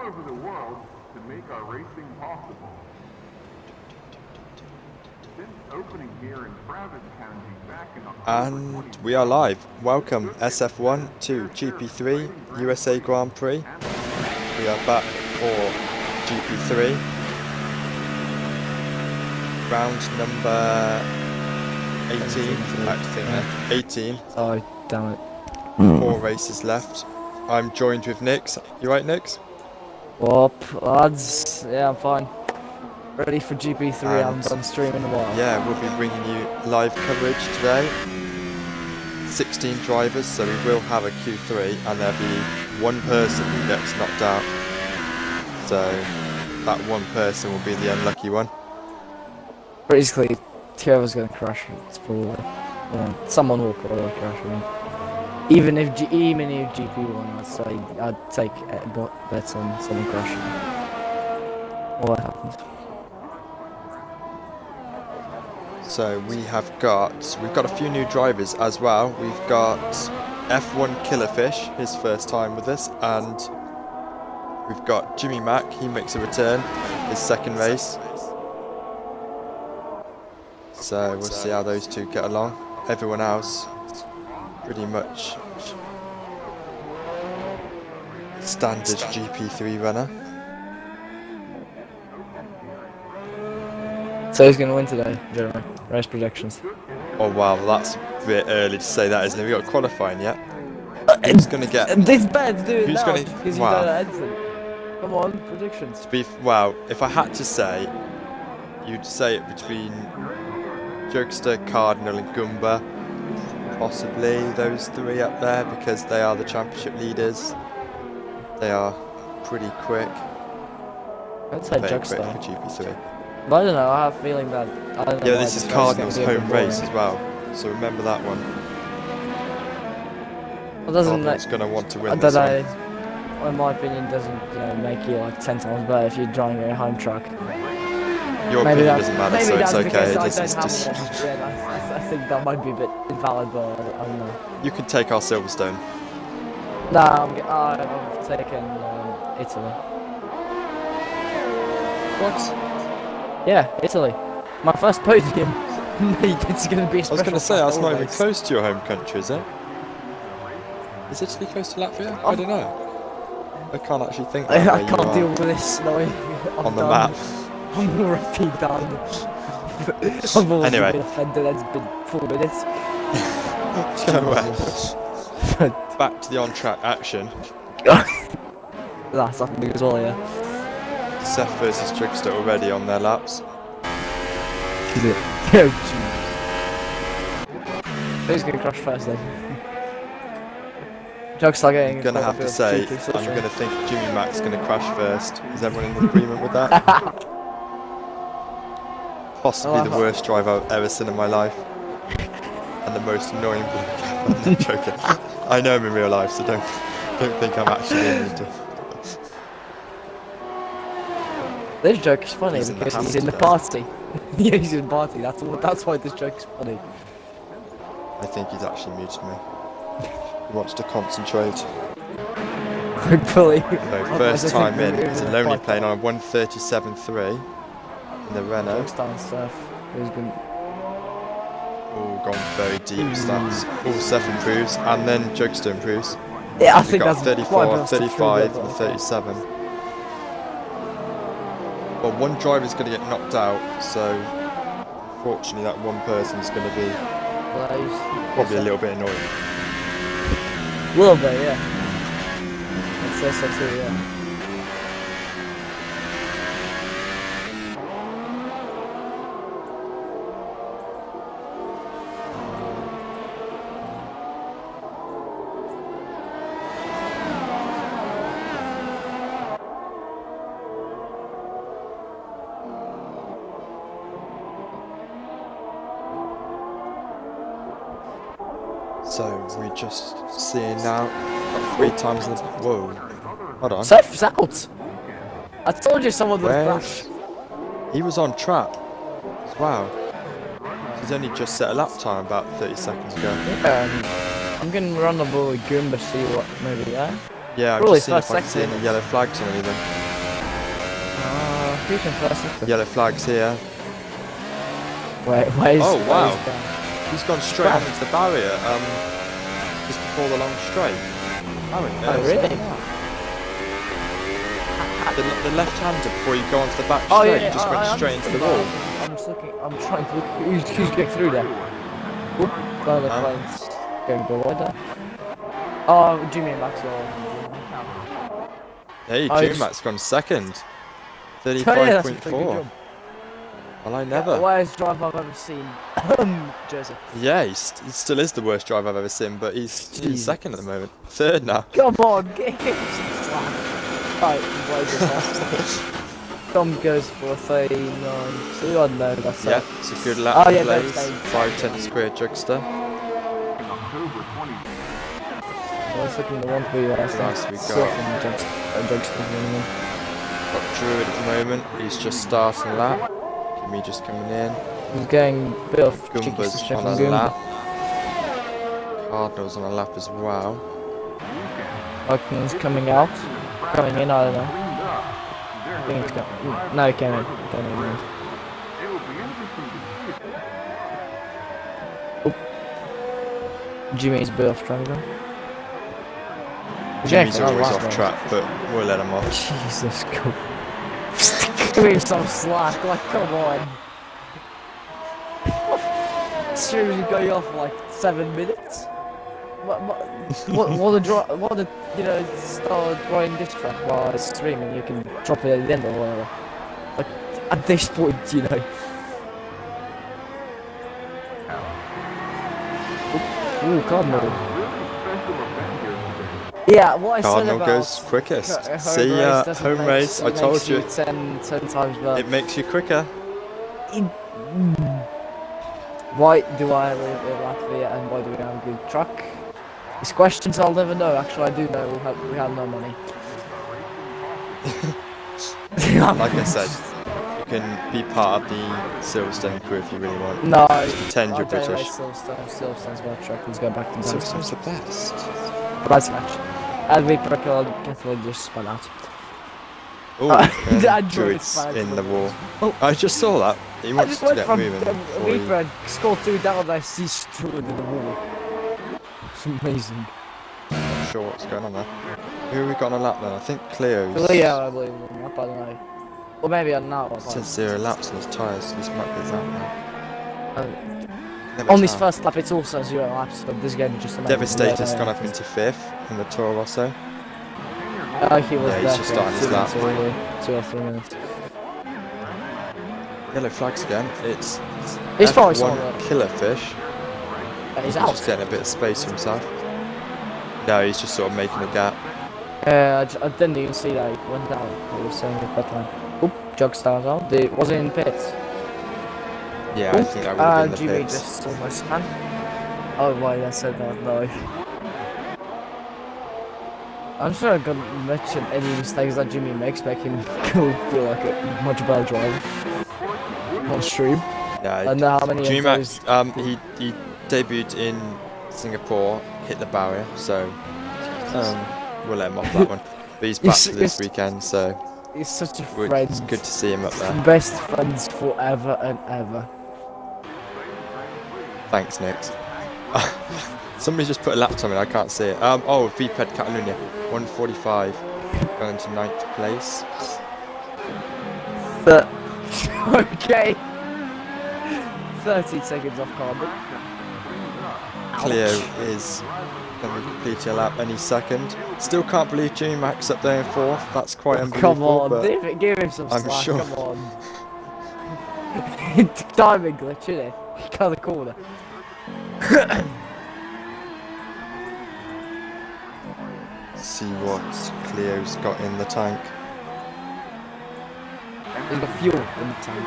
over the world to make our racing possible. Since opening here in Travis County back in October And we are live. Welcome SF1 to GP3 USA Grand Prix. We are back for GP3. Round number 18. I think 18. Oh, damn it. 4 races left. I'm joined with Nix. You right, Nix? Whoop, lads. Yeah, I'm fine. Ready for GP3. I haven't done streaming in a while. Yeah, we'll be bringing you live coverage today. 16 drivers, so we will have a Q3, and there'll be one person who gets knocked out. So that one person will be the unlucky one. Basically, whoever's going to crash, it's probably someone will probably crash. I mean, even if GP won, I'd take bets on someone crashing. What happens? So we've got a few new drivers as well. We've got F1 Killerfish, his first time with us, and we've got Jimmy Mack. He makes a return, his second race. So we'll see how those two get along. Everyone else, pretty much standard GP3 runner. So who's going to win today, Jeremy? Race predictions. Oh wow, that's a bit early to say that, isn't it? We got qualifying yet. Who's going to get? This bad, do it Who's now gonna? because you Wow. don't answer. Come on, predictions. Wow, if I had to say, you'd say it between Jokester, Cardinal and Goomba. Possibly those three up there because they are the championship leaders. They are pretty quick. I'd say Very quick Jokester. for GP3. But I don't know, I have a feeling that... I don't know Yeah, why this is race Cardinal's gonna be a home bit race boring. as well. So remember that one. Well, doesn't Cardinal's that... going to want to I win don't this know. one. Well, in my opinion, doesn't make you like 10 times better if you're driving a home track. Your Maybe opinion that's- doesn't matter, maybe so it's that's okay. because I It's don't have just, one. Yeah, I think that might be a bit invalid, but I don't know. you can take our Silverstone. Nah, I've taken Italy. What? Yeah, Italy. My first podium. It's going to be a I was going to say, special that's not even race. close to your home country, is it? Is Italy close to Latvia? I don't know. I can't actually think that I way you can't are deal with this, no. on the map. I'm already done. I've already Anyway. been offended, it's been 4 minutes. Back to the on-track action. That's happening as well, yeah. Seth versus Trickster already on their laps. Is it? Who's going to crash first then? Jokes are getting... I'm going to have to say, I'm going to think Jimmy Mack's going to crash first. Is everyone in agreement with that? Possibly the worst drive I've ever seen in my life. And the most annoying... I'm joking. I know him in real life, so don't think I'm actually in to... This joke is funny He's in the because he's house in the today. party. Yeah, he's in the party, that's why this joke is funny. I think he's actually muted me. He wants to concentrate. Hopefully. So first time in, he's lonely playing on a 137.3 in the Renault. Jokes down stuff. Who's been... All gone very deep stats. All Seth improves, and then Jokester improves. Yeah, I We've think got that's 34, quite 35, and 37. Well, one driver's going to get knocked out, so unfortunately that one person's going to be probably a little bit annoying. A little bit, yeah. I'd say so too, yeah. So we're just seeing now, got 3 times in the... Whoa. Hold on. Seth's out! I told you someone would crash. He was on track. Wow. He's only just set a lap time about 30 seconds ago. I'm gonna run the ball with Goomba, see what maybe there. Yeah, I'm Really, just seeing if first I can see sector. any yellow flags on anything. Who's in first sector? Yellow flags here. Where's Oh, wow. where's He's gone straight on into the barrier, just before the long straight. Oh, really? The left-hander before you go onto the back Oh, straight, yeah, just went straight into the wall. I'm just looking, I'm trying to look who's getting through there. Oop, one of the planes going to go right there. Oh, Jimmy and Maxwell. Hey, Oh, Matt's gone second. Oh, yeah, that's a pretty good 35.4. job. Well, I never. Worst drive I've ever seen. Jersey. Yeah, he still is the worst driver I've ever seen, but he's Jesus. second at the moment. Third now. Come on, get him some slack. Right, Blaze off. Tom goes for 39.2. I don't know, that's Yeah, it. it's a good lap Oh, for yeah, Blaze. that's 5/10 square Jugster. October 20. I was looking at the one for you last Nice, time. we got- Jugster. Got Druid at the moment. He's just starting a lap. Jimmy just coming in. He's getting a bit of cheeky Gumba's stuff on from a Goomba. lap. Cardinal's on a lap as well. Oakland's coming out. Coming in, I don't know. I think it's coming. No, he came in. Came in. It will be interesting to see. Jimmy's a bit off track though. Jimmy's Yeah, always right, off right. track, but we'll let him off. Jesus, cool. Give him some slack, like, come on. Seriously going off for like 7 minutes? What the you know, start drawing this track while it's streaming, you can drop it at the end or whatever. Like, at this point, you know. Ooh, Cardinal. Really special event here today. Yeah, what I said Cardinal about goes quickest. home See race ya, doesn't home make- race. I it told makes you. 10 times better. It makes you quicker. Why do I live in Latvia and why do we have a good truck? These questions I'll never know. Actually, I do know we have no money. Like I said, you can be part of the Silverstone crew if you really want. No, Pretend you're I don't British. rate Silverstone's my truck. Let's go back to the Silverstone's the best. That's match. And we can just spun out. Oh, I and drew it Druid's fine in for the me. wall. Oh. I just saw that. He I wants just to went get from moving. before he- Reaper, scored 2 down, I see Struid in the wall. It's amazing. Not sure what's going on there. Who have we got on a lap then? I think Cleo's. Yeah, I believe him. I don't know. Or maybe I'm not. It says 0 laps on his tyres, so this might be his lap now. Never On this tell. first lap, it's also 0 laps, but this game is just amazing. Devastator's gone up into 5th in the Toro Rosso. He was Yeah, he's there just for starting his lap. 2 or 3 minutes. Yellow flags again. It's He's probably F1 someone. killer fish. He's Just out. getting a bit of space for himself. No, he's just sort of making a gap. I didn't even see that he went down. He was saying the pit line. Oop, Jug stars out. Was it in pits? Yeah, I think that would have been the Jimmy pits. just stole my span. Oh, why I said that, no. I'm sure I gonna mention any mistakes that Jimmy makes make him feel like a much better driver on stream. Yeah, I know how many Jimmy of Max, those. he debuted in Singapore, hit the barrier, so we'll let him off that one. But he's back for this weekend, so He's such a friend. it's good to see him up there. Best friends forever and ever. Thanks, Nick. Somebody just put a lap time in, I can't see it. Oh, VPED Catalunya, 145, going to 9th place. Okay. 30 seconds off carbon. Cleo is going to complete a lap any second. Still can't believe Jimmy Max up there in 4th. That's quite unbelievable. Come on, but give him some I'm slack, sure. come on. Timing glitch, isn't it? He cut the corner. see what Cleo's got in the tank. There's got fuel in the tank.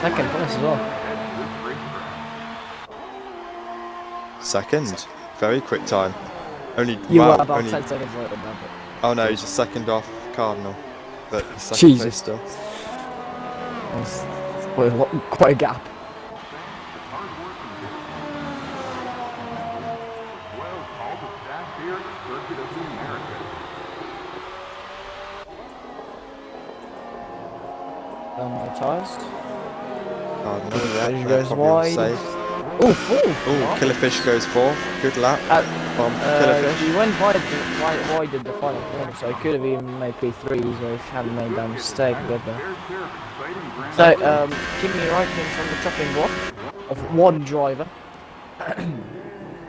Second place as well. Second, very quick time. Only You wow, were about only, 10 seconds later than that. oh no, he's a second off Cardinal, but second place Jesus. still. That's quite a gap. No tyres. Cardinal, yeah, Fish they're goes probably all wide. safe. Oh, fourth! Ooh, Killerfish goes 4th. Good lap. Bomb for Killerfish. He went wide in the final corner, so he could have even made P3s if he hadn't made that mistake. But, so, Kimi Räikkönen's on the chopping block of one driver.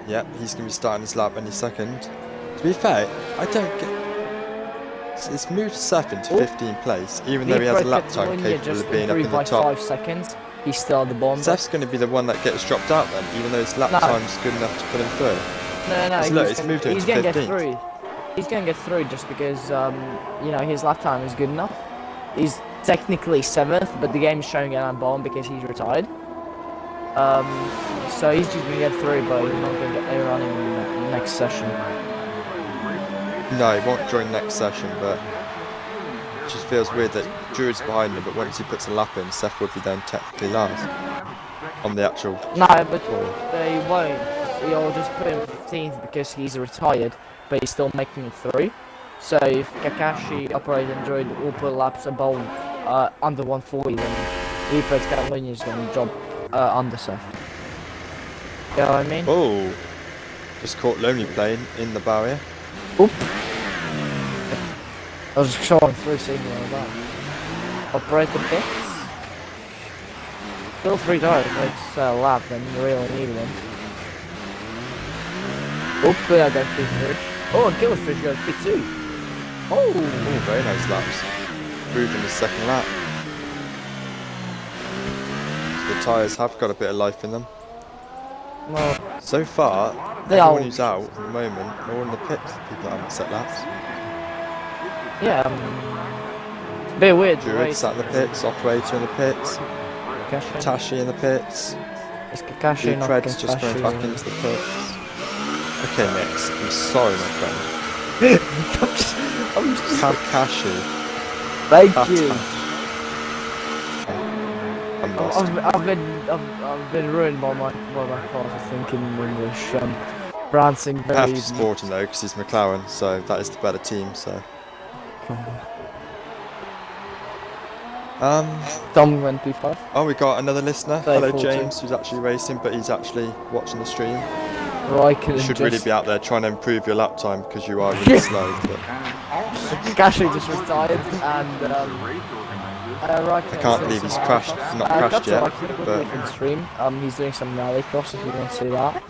Yep, he's going to be starting his lap any second. To be fair, I don't get... It's moved Seth into 15th place, even though he has a lap time capable of being up in the top. 5 seconds. He's still at the bottom. Seth's going to be the one that gets dropped out then, even though his lap time's good enough to put him through. No, Look, it's moved him he's to going to 15th. get through. He's going to get through just because, you know, his lap time is good enough. He's technically 7th, but the game is showing him at bottom because he's retired. So he's just going to get through, but he's not going to get running in the next session. No, he won't join next session, but it just feels weird that Druid's behind him, but once he puts a lap in, Seth would be then technically last on the actual... No, but they won't. You'll just put him 15th because he's retired, but he's still making it through. So if Kakashi, Operator and Druid all put laps above, under 140, then Reaper Catalunya is going to drop under Seth. You know what I mean? Oh! Just caught Lonely Plane in the barrier. Oop! I was just showing through signal like that. Operate the pits. Still 3 tires, it's a lap, then you really need one. Oop, I got P3. Oh, Killerfish got P2. Oh! Very nice laps. Improving his second lap. So the tyres have got a bit of life in them. Well, So far, they everyone are. who's out at the moment are all in the pits, people that haven't set laps. Yeah, it's a bit weird. Druid sat in the pits, Operator in the pits, Kakashi. Tashi in the pits, It's Kakashi, not Pred's just going back Kakashi. into the pits. Okay, Nix, I'm sorry, my friend. I'm just Kakashi. Thank you. I'm lost. I've been ruined by my class. I think in English. Prancing I have very. to support him though, because he's McLaren, so that is the better team, so. Tom went P5. Oh, we got another listener. Very Hello, full James, who's actually racing, but he's actually watching the stream. Raikkonen You should just, really be out there trying to improve your lap time, because you are really slow. But Kakashi just retired and Raikkonen. I can't believe he's crashed, not crashed yet, but different stream. He's doing some rally cross if you want to see that.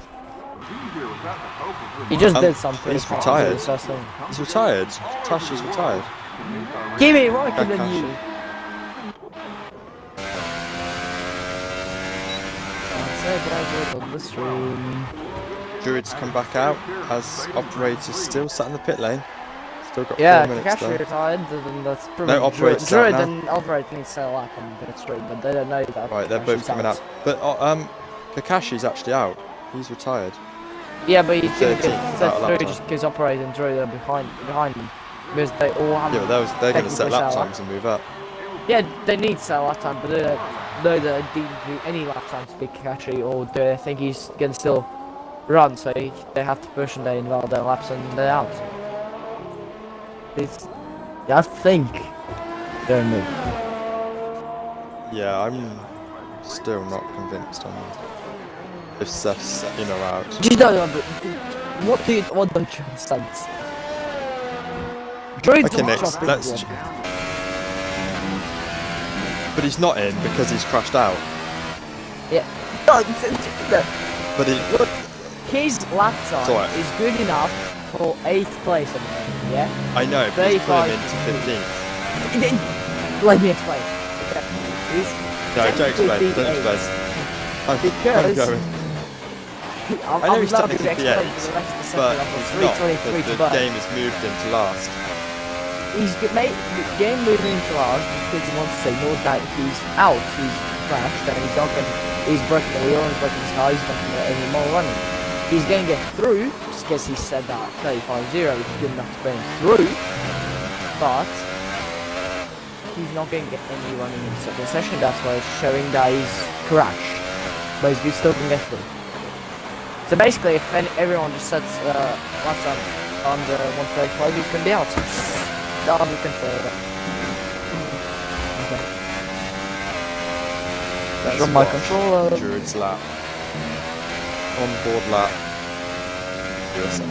He just did something. he's retired. So I think- he's retired. Tashi's retired. Give me Raikkonen, Kakashi. you. That's it, on the stream. Druid's come back out as Operator's still sat in the pit lane. Still got 4 Yeah, minutes Kakashi though. retired, and that's pretty No, Operator's out Druid now. and Operator need to set up on the stream, but they don't know that. Right, they're both Kakashi's coming out. But Kakashi's actually out. He's retired. Yeah, but he's gonna 13th get without set a lap through time. just because Operator and Druid are behind him. Because they all have. Yeah, but they're going to set technically lap set times and move up. Yeah, they need to set lap time, but they don't know that they didn't do any lap time to beat Kakashi, or do they think he's gonna still run, so they have to push and they invalidate their laps and they're out. It's, I think they're move. Yeah, I'm still not convinced on if Seth's out. You don't know, but what don't you understand? Druid's Okay, not next, dropping let's. one. But he's not in because he's crashed out. Yeah. But he. Look, his lap It's time alright. is good enough for 8th place at the moment, yeah? I know, but he's put 35. him into 15th. Let me explain. Okay. He's No, don't explain. technically Don't eighth. explain. I'm Because- going. I'm I know he's allowed to technically explain 8th, the rest of the but second half of he's not 323 because to the burn. game has moved him to last. He's made the game moving into last because he wants to signal that he's out, he's crashed, and he's not going he's broken the wheel, he's broken his car, he's not going to get any more running. He's going to get through, just because he said that 35-0 is good enough to bring him through, but he's not going to get any running in the second session, that's why it's showing that he's crashed, but he's still going to get through. So basically, if everyone just sets laps up under 135, he's going to be out. I'll be control of it. Okay. Let's From my watch controller. Druid's lap. On board lap. USA.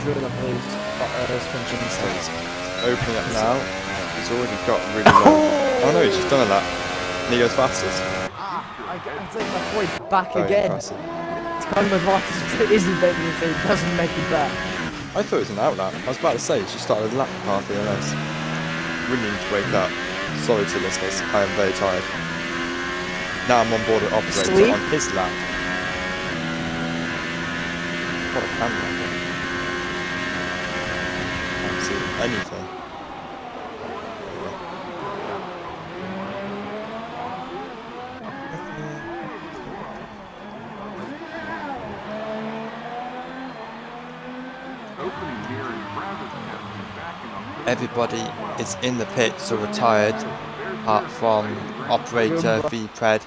Druid, I believe, is finishing in So seconds. he's opening up now. He's already got really low. Oh no, he's just done a lap. And he goes fastest. I take my point back Very again. impressive. Time advantage isn't making it, it doesn't make it back. I thought it was an out lap. I was about to say, he's just started a lap half the race. Really need to wake up. Sorry to listeners, I am very tired. Now I'm on board with operator Sleep? on his lap. What a camera. Can't see anything. Opening gear in Travis County back in October. Everybody is in the pits or retired, apart from operator, V-Pred,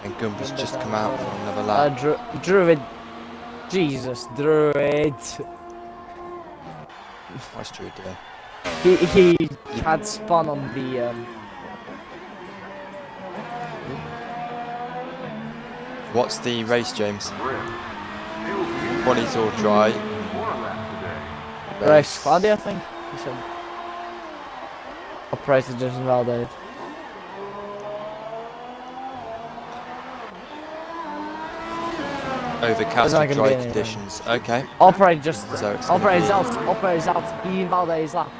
and Gumba's just come out for another lap. Druid. Jesus, Druid. What's Druid doing? He had spun on the What's the race, James? Body's all dry. race Claudia, I think. He said. Operator just invalidated. Overcast not and gonna dry be conditions. Okay. Operator just. So it's gonna Operator's be- out. Operator's out. He invalidated his lap.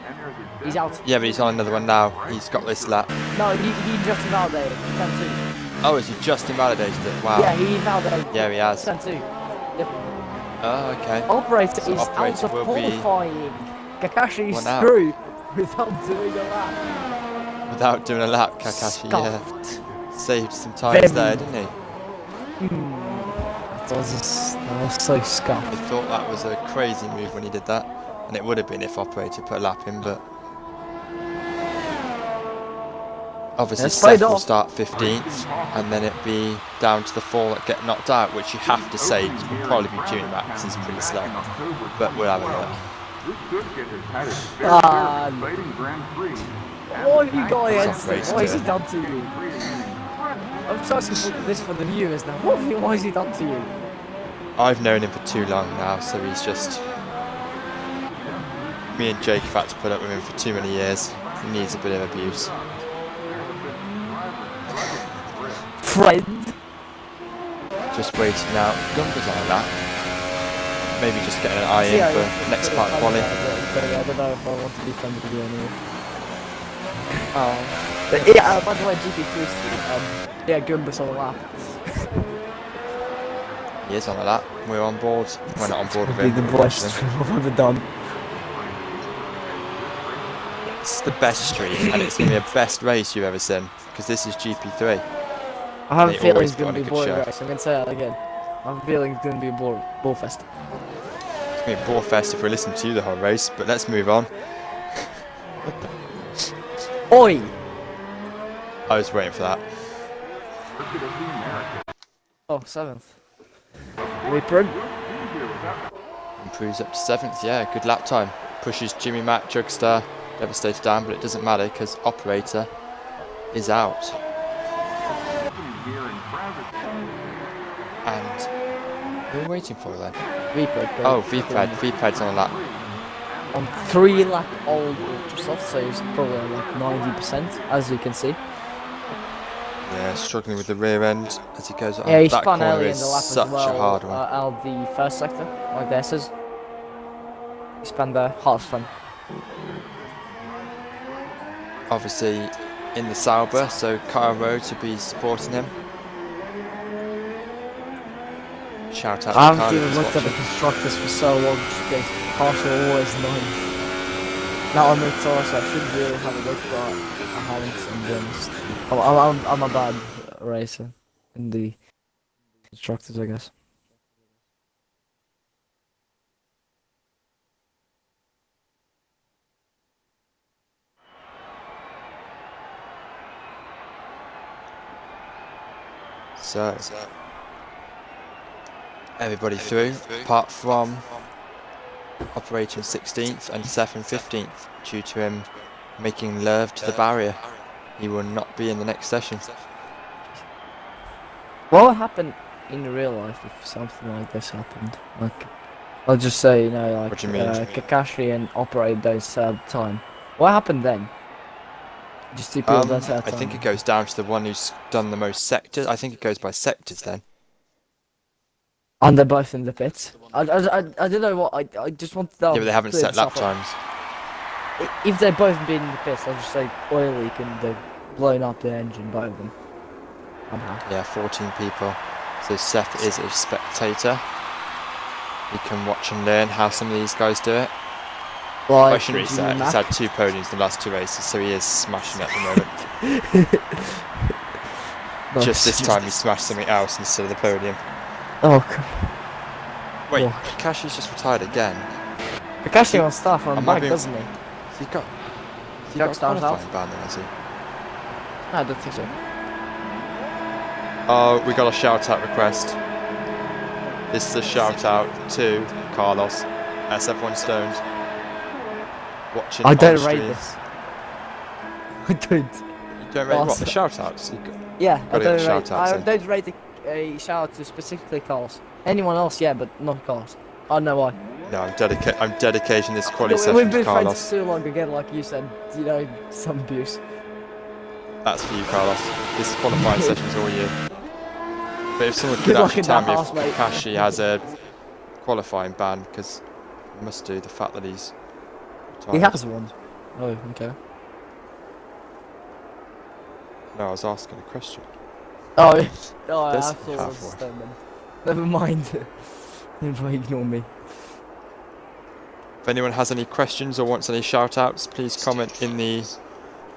He's out. Yeah, but he's on another one now. He's got this lap. No, he just invalidated. 10-2. Oh, has he just invalidated it? Wow. Yeah, he invalidated. Yeah, he has. 10-2. Yep. Oh, okay. Operator So is operator out of will be qualifying. Kakashi one out. screw without doing a lap. Without doing a lap, Kakashi, yeah. Scuffed. Saved some tyres there, Very- didn't he? That was so scuffed. I thought that was a crazy move when he did that. And it would have been if operator put a lap in, but... Obviously, It's played Seth will off. start 15th, and then it'd be down to the 4 that get knocked out, which you have to say will probably be Junior Max, he's pretty slow. But we'll have a look. This could get his head Ah, exciting Grand Prix. what have you got against him? Operator. What has he done to you? I'm just asking for this for the viewers now. What has he done to you? I've known him for too long now, so he's just... Me and Jake have had to put up with him for too many years. He needs a bit of abuse. Friend. Just waiting now. Gumba's on a lap. Maybe just getting an eye in for next part of quali. I don't know if I want to be friendly with you anymore. But yeah, by the way, GP3, yeah, Gumba's on a lap. He is on a lap. We're on board. We're not on board with Be him. the best stream I've ever done. It's the best stream, and it's going to be the best race you've ever seen, because this is GP3. I have a They feeling always it's going put to on be a a good boring show. race. I'm going to say that again. I have a feeling it's going to be a ball fest. It's going to be a bore fest if we listen to the whole race, but let's move on. Oi! I was waiting for that. Oh, 7th. Reaper. Improves up to 7th, yeah, good lap time. Pushes Jimmy Mack, Jugstar, Devastator down, but it doesn't matter because Operator is out. And who are we waiting for then? Reaper. Oh, V-Pred. V-Pred's on a lap. On 3 lap old Ultrasoft, so he's probably on like 90%, as you can see. Yeah, struggling with the rear end as he goes on. Yeah, he That spun corner early in is the lap such as well, a hard one. out of the first sector, like this is. He spun there, half spun. Obviously in the Sauber, so Kyle Rowe to be supporting him. Shout out to I haven't Kyle even who's looked at the watching. constructors for so long, just because Partial always 9th. Now I'm with Taurus, I should really have a look, but I haven't, I'm being honest. I'm a bad racer in the constructors, I guess. So everybody through, apart from Operator 16th and Seth 15th, due to him making love to the barrier. He will not be in the next session. What would happen in real life if something like this happened? Like, I'll just say, you know, like, What do you mean? Kakashi and Operator don't serve time. What happened then? Just two people don't serve I time. think it goes down to the one who's done the most sectors. I think it goes by sectors then. And they're both in the pits. I don't know what, I just want to know. Yeah, but they haven't set lap times. If they've both been in the pits, I'll just say oil leak and they've blown up the engine, both of them. Somehow. Yeah, 14 people. So Seth is a spectator. You can watch and learn how some of these guys do it. Like, I shouldn't say he's had 2 podiums in the last 2 races, so he is smashing it at the moment. Just this time he smashed something else instead of the podium. Oh, God. Wait, Oh. Kakashi's just retired again. Kakashi wants start from I'm back, not being- doesn't he? Has he got a starts out? qualifying ban then, has he? No, I don't think so. Oh, we got a shout out request. This is a shout out to Carlos, SF1 Stoned. Watching I on don't the rate stream. this. I don't. You don't rate what? The shout outs? Yeah, I Gotta get don't shout outs I in. don't rate a shout out to specifically Carlos. Anyone else, yeah, but not Carlos. I don't know why. No, I'm dedicating this quality We've session been to friends Carlos. for too long again, like you said. You know, some abuse. That's for you, Carlos. This qualifying session's all you. But if someone Good could luck actually in tell that me if house, mate. Kashi has a qualifying ban, because he must do, the fact that he's retired. He has one. Oh, okay. No, I was asking a question. Oh, I Does thought he it have was one? Stoneman. Never mind. Never ignore me. If anyone has any questions or wants any shout outs, please comment in the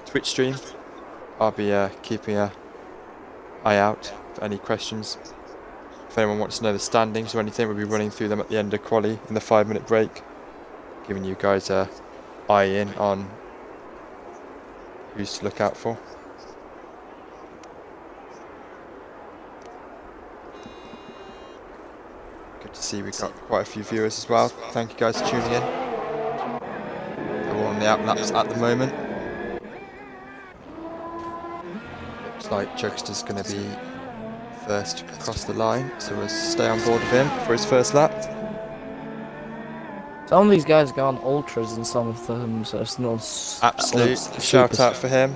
Twitch stream. I'll be keeping an eye out for any questions. If anyone wants to know the standings or anything, we'll be running through them at the end of quali in the 5-minute break, giving you guys a eye in on who's to look out for. Good to see we've got quite a few viewers as well. Thank you guys for tuning in. We're all on the outlaps at the moment. Looks like Jugster's going to be first across the line, so we'll stay on board with him for his first lap. Some of these guys go on ultras and some of them, so it's not. Absolute shout out for him.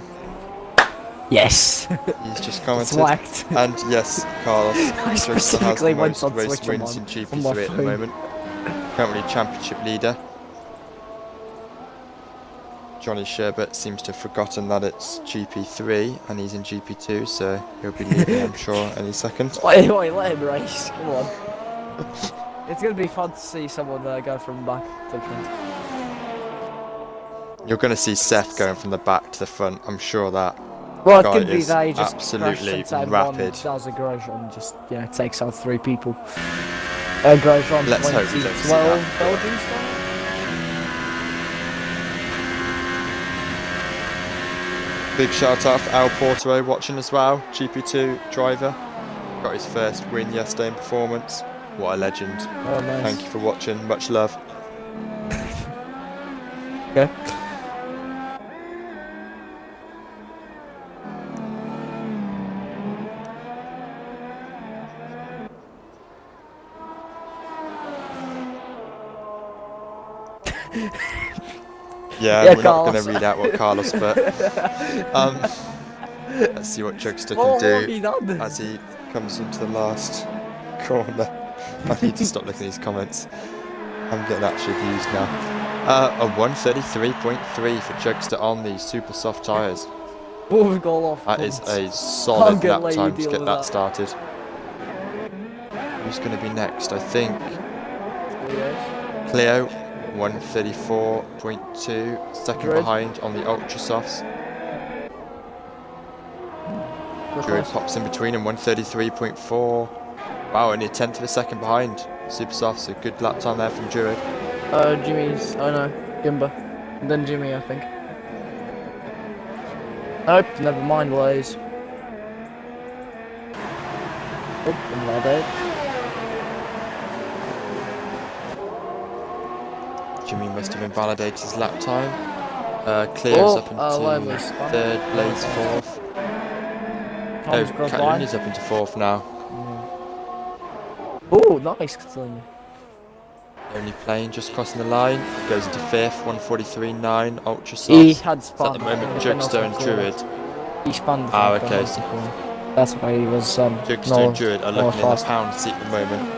Yes. He's just commented. Whacked. And yes, Carlos. I Jugster has specifically the went most on race Twitch on wins in my GP3 at the phone. moment. Currently championship leader. Johnny Sherbert seems to have forgotten that it's GP3 and he's in GP2, so he'll be leading, I'm sure, any second. Wait, let him race. Come on. It's gonna be fun to see someone go from back to front. You're going to see Seth going from the back to the front, I'm sure that. Well, it guy could be is that he just absolutely crashes inside rapid. one, does a Grosjean and just, you know, takes out 3 people. Grosjean Let's hope we don't see 2012 that. Belgian style? Big shout out for Al Porto watching as well, GP2 driver. Got his first win yesterday in performance. What a legend. Oh, nice. Thank you for watching, much love. Okay. Yeah, we're not going to read out what Carlos put. Let's see what Jugster can do as he comes into the last corner. I need to stop looking at these comments. I'm getting actually abused now. A 133.3 for Jugster on these super soft tyres. Oh, we got off. That is a solid gonna lap let you time to deal get with that that. started. Who's going to be next? I think Cleo, 134.2, second Druid. behind on the ultra softs. Druid pops in between and 133.4. Wow, only a tenth of a second behind. Super softs, a good lap time there from Druid. Jimmy's, oh no, Gimba. And then Jimmy, I think. Nope, never mind, Blaze. Oh, invalid. Jimmy must have invalidated his lap time. Cleo's up lovely into spot. third, Blaze fourth. No, Thomas crossed line. Catalunia's up into fourth now. Oh, nice, Catalina. Only plane just crossing the line. Goes into 5th, 143.9, ultra He soft. had So at spun. the moment, in the Jugster and penultimate Druid. corner. He spun the Ah, front okay. penultimate corner. That's why he was Jugster and Druid are more looking in the fast. pound seat at the moment.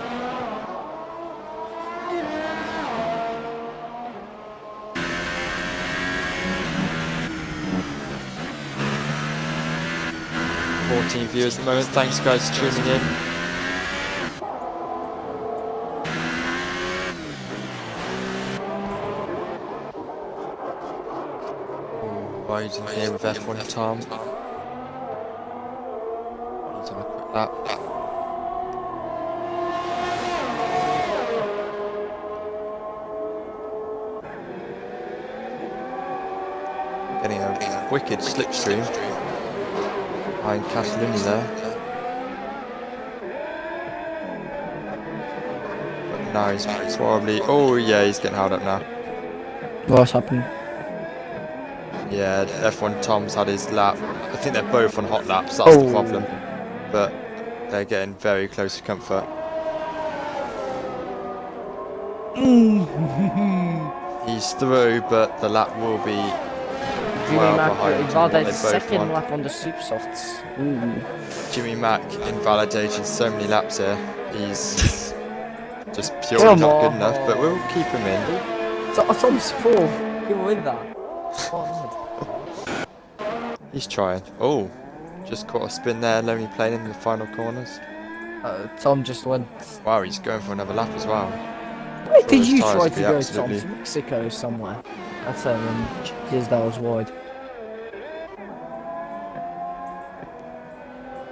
Viewers at the moment. Thanks guys for tuning in. Riding here with F1 Tom. He's on a quick lap. Getting a wicked slipstream behind Catalunya there. But now he's probably... Oh yeah, he's getting held up now. What's happened? Yeah, F1 Tom's had his lap. I think they're both on hot laps, that's the problem. But they're getting very close to comfort. He's through, but the lap will be well behind what they both second want. lap on the super softs. Jimmy Mack invalidated so many laps here. He's just purely not good enough, but we'll keep him in. So Tom's 4th. You're with that. He's trying. Oh, just caught a spin there, lonely plane in the final corners. Tom just went. Wow, he's going for another lap as well. Where did his you tyres try will to be go, absolutely- Tom? To Mexico somewhere? That's it, and his that was wide.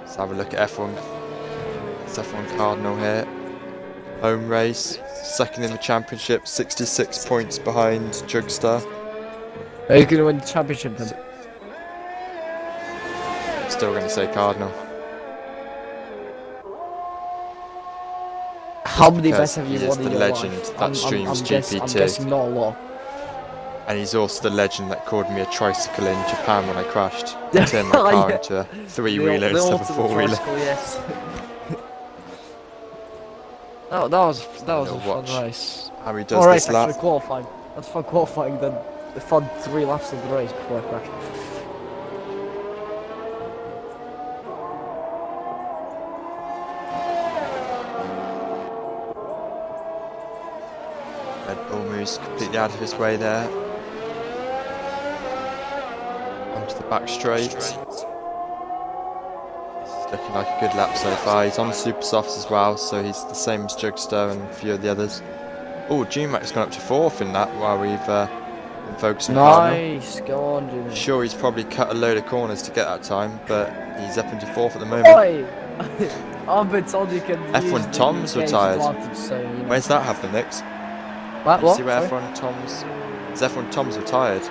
Let's have a look at F1. It's F1 Cardinal here. Home race, second in the championship, 66 points behind Jugster. Are you going to win the championship then? Still going to say Cardinal. How many because bets have you he is won in the your legend life? that streams I'm GP2. guessing not a lot. And he's also the legend that called me a tricycle in Japan when I crashed. Turned my car Yeah. into a three-wheeler instead of a four-wheeler. Yes. that was a Little fun watch race. How he does Alright, this lap. actually qualifying. That's fun qualifying then. The fun 3 laps of the race before I crashed. Red Bull moves completely out of his way there. Onto the back straight. This is looking like a good lap so far. He's on the super softs as well, so he's the same as Jugster and a few of the others. Oh, G-Mac's gone up to 4th in that while we've been focusing on Cardinal. Nice, go on, Jimmy. Sure, he's probably cut a load of corners to get that time, but he's up into 4th at the moment. Oi! I've been told you can F1 use the Toms game's retired. advantage, so, you know. Where's that happen next? What? See where Sorry? F1 Tom's... Is F1 Tom's retired? So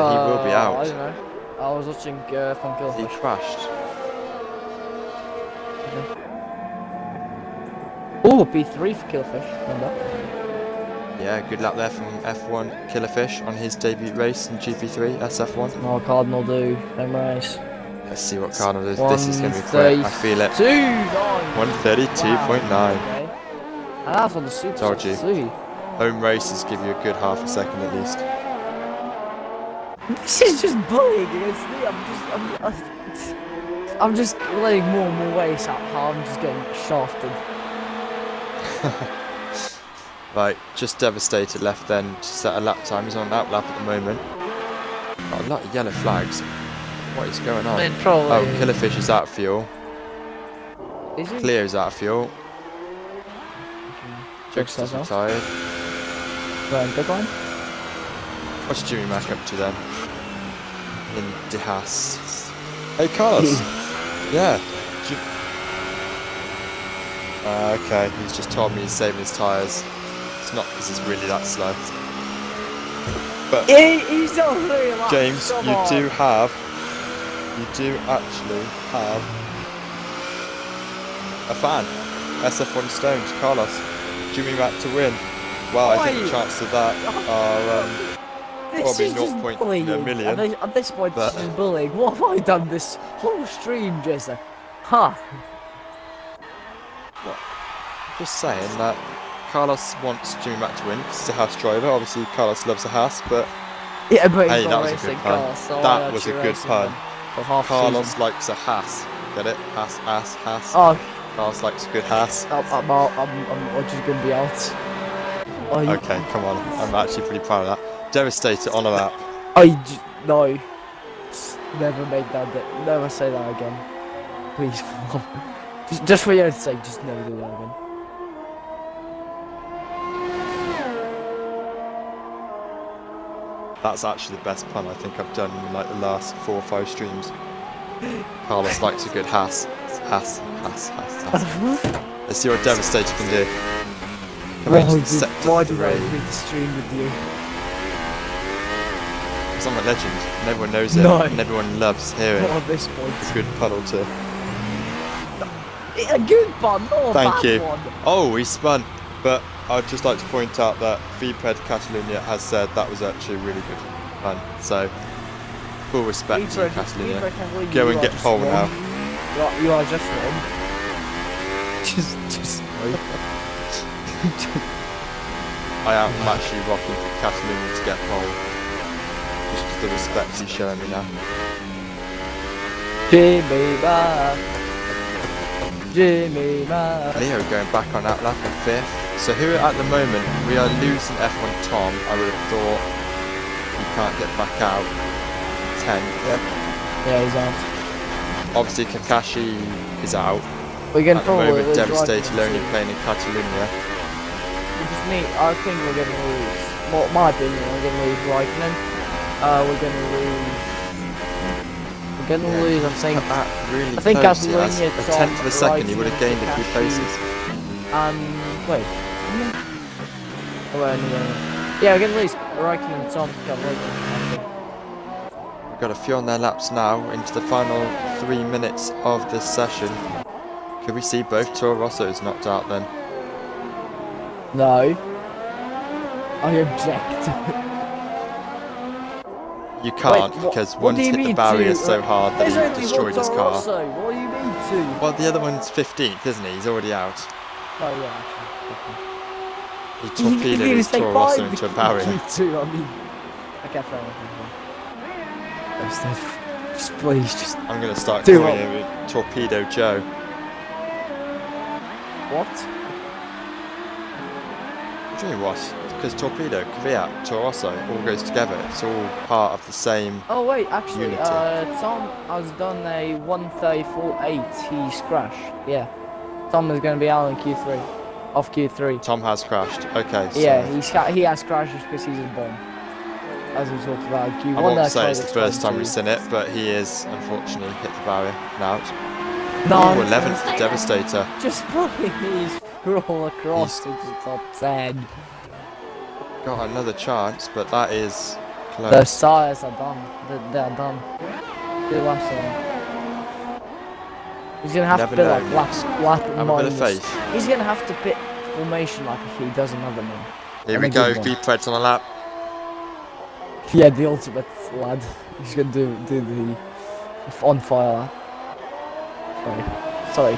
he will be out. I don't know. I was watching Fun He Killfish. crashed. Oh, P3 for Killfish. Remember? Yeah, good lap there from F1 Killerfish on his debut race in GP3 SF1. No, Cardinal do. Home race. Let's see what Cardinal does. This is going to be quick. I feel it. 132.9. Wow, okay. And that's on the super Told you. too. Home races give you a good half a second at least. This is just bullying against me. I'm just letting more and more waste out how I'm just getting shafted. Right, just devastated left then to set a lap time. He's on an outlap at the moment. Got a lot of yellow flags. What is going on? Oh, Killerfish is out of fuel. Is he? Clear is out of fuel. Jugster's Jugster's off. retired. Good line. What's Jimmy Mack up to then? In De Haas. Hey Carlos! Yeah. Okay, he's just told me he's saving his tyres. It's not because he's really that slow. But He's not really like, James, come you on. do actually have a fan. SF1 Stones, Carlos. Jimmy Mack to win. Well, I think the chances of that are This probably is just 0.1 bullying. million. At this point, but- this is bullying. What have I done this whole stream, Jesse? Huh? Just saying that Carlos wants Jimmy Mack to win because he's a Haas driver. Obviously, Carlos loves a Haas, but Yeah, but hey, he's that not was a racing good pun. cars, so I That was a actually good racing pun. them for half Carlos season. likes a Haas. Get it? Haas, Haas, Haas. Oh, Carlos likes a good Haas. I'm just gonna be out. Okay, come on. I'm actually pretty proud of that. Devastator on a lap. No. Never make that. Never say that again. Please. just for your own sake, just never do that again. That's actually the best pun I think I've done in like the last 4 or 5 streams. Carlos likes a good Haas. Haas, Haas, Haas, Haas. Let's see what Devastator can do. Why did I agree to stream with you? Because I'm a legend, and everyone knows it, No. and everyone loves hearing Not at this point. a good pun or two. A good pun, not a Thank bad you. one. Oh, he spun. But I'd just like to point out that VPred Catalunya has said that was actually a really good pun. So, full respect to Catalunya. Go and get pole now. You are just wrong. Just I am actually rocking for Catalunya to get pole. Just because the respect he's showing me now. Jimmy Mack. Jimmy Mack. Leo going back on that lap in 5th. So here at the moment we are losing F1 Tom. I would have thought he can't get back out. 10th. Yeah, he's out. Obviously Kakashi is out. We're gonna At the probably moment lose Devastator Raikkonen only too. playing in Catalunya. Just me, I think we're gonna lose. Well, my opinion, we're gonna lose Raikkonen. We're gonna lose. We're gonna lose. I'm saying. That really I think close, he has. Catalunya, A Tom, 10th of a second he would have gained a few Kakashi, places. Wait. Oh, wait, no. Yeah, we're gonna lose Raikkonen, Tom, Kakashi. We've got a few on their laps now into the final 3 minutes of this session. Could we see both Toro Rossos knocked out then? No. I object. You can't, Wait, because what one's do you hit the mean barrier to? so hard that There's he only destroyed one his Toro car. Rosso. What do you mean to? Well, the other one's 15th, isn't he? He's already out. Oh yeah. He Actually. torpedoed his Toro Rosso into a barrier. Too, I mean. Okay, fair enough. Just please, just. I'm going to start Do calling what? him Torpedo Joe. What? What do you mean what? Because Torpedo, Kvyat, Toro Rosso all goes together. It's all part of the same. Oh wait, actually, Unity. Tom has done a 134.8. He's crashed. Yeah. Tom is going to be out in Q3. Off Q3. Tom has crashed. Okay. So Yeah, he has crashed because he's a bomb. As we talked about Q1. I won't say it's the first time we've seen it, but he is unfortunately hit the barrier now. No, Ooh, 11th, the Devastator. Just please crawl across into the top 10. Got another chance, but that is close. The tires are done. They're done. Do the last one. He's gonna have Never to pit know, like lap Have a bit of minus. faith. He's gonna have to pit formation like if he does another one. Here And we a go, good one. V-Preds on the lap. Yeah, the ultimate lad. He's gonna do the on fire lap. Sorry.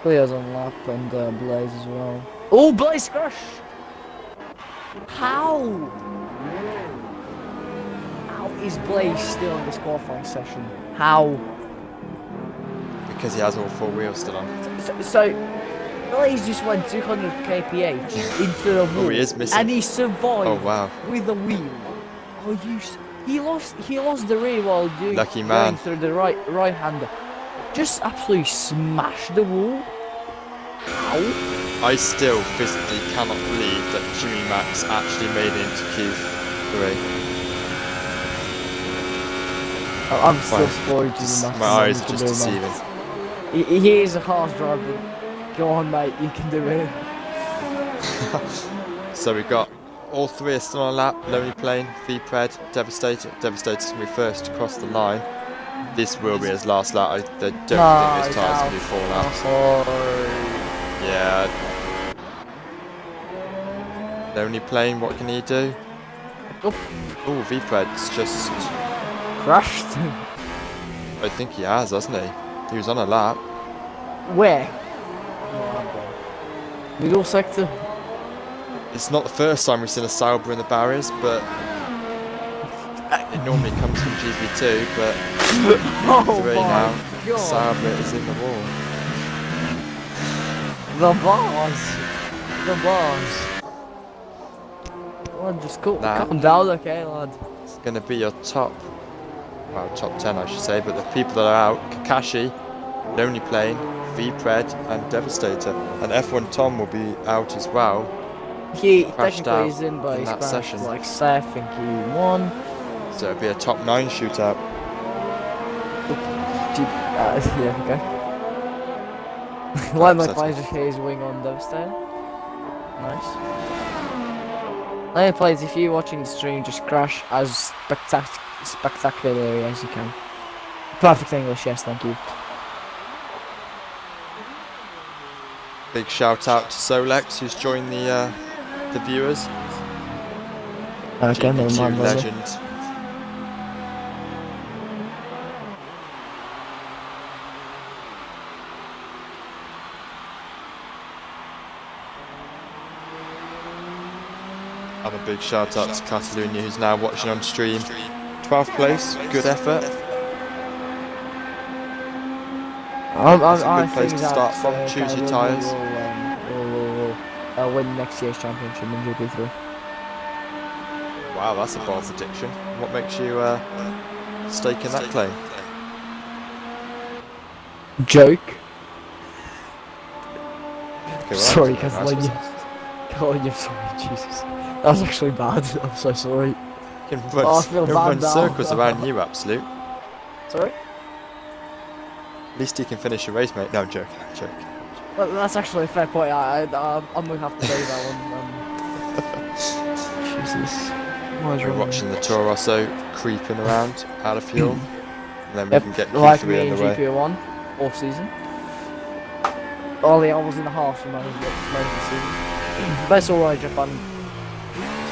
Cleo's on lap and Blaze as well. Oh, Blaze crash! How? How is Blaze still in this qualifying session? How? Because he has all 4 wheels still on. So Blaze just went 200 kph into the wall, Oh, he is missing. and he survived Oh, wow. with a wheel. Oh, he lost the rear while Lucky going man. through the right hander. Just absolutely smashed the wall. How? I still physically cannot believe that Jimmy Max actually made it into Q3. I'm still Fine. spoiled to Just- the max. my eyes are just deceiving. He is a fast driver. Go on, mate, you can do it. So we've got all 3 are still on a lap. Lonely Plane, V-Pred, Devastator. Devastator's going to be first to cross the line. This will be his last lap. I don't think this tire's going to be 4 laps. Yeah. Lonely Plane, what can he do? Oh. Oh, V-Pred's just... Crashed. I think he has, hasn't he? He was on a lap. Where? Middle sector? It's not the first time we've seen a Sauber in the barriers, but it normally comes from GP2, but Oh three my now. god! Sauber is in the wall. The bars! The bars! Lad, just calm down, okay, lad? It's going to be your top 10 I should say, but the people that are out, Kakashi, Lonely Plane, V-Pred and Devastator. And F1 Tom will be out as well. He Crashed technically out is in, but in he's that crashed session. like Seth in Q1. So it'll be a top 9 shootout. Yeah, okay. One of my players just hit his wing on Devastator. Nice. Later players, if you're watching the stream, just crash as spectacularly as you can. Perfect English, yes, thank you. Big shout out to Solex who's joined the viewers. Okay, never GP2 mind, legend. And a big shout out to Catalunya who's now watching on stream. 12th place, good effort. That's a good place to start from. Choose your tyres. Will win next year's championship in GP3. Wow, that's a bold prediction. What makes you stake in that claim? Joke. Okay, well, Sorry, that's because like you're sorry, Jesus. That was actually bad. I'm so sorry. You can run circles around you, absolute. Sorry? At least you can finish your race, mate. No, I'm joking. Well, that's actually a fair point. I'm gonna have to say that one. Jesus. We're watching the Toro Rosso creeping around out of fuel. And then we can get like Q3 me in underway. GP1 off season. Only I was in the half for most of the season. But it's alright, Japan.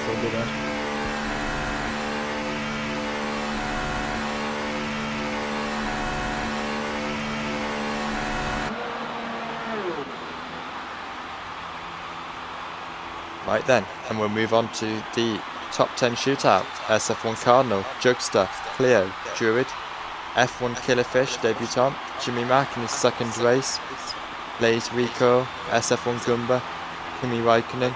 Still good, Right then, and we'll move on to the top 10 shootout. SF1 Cardinal, Jugster, Clio, Druid, F1 Killerfish, debutant, Jimmy Mack in his second race, Blaze Rico, SF1 Gumba, Kimi Raikkonen,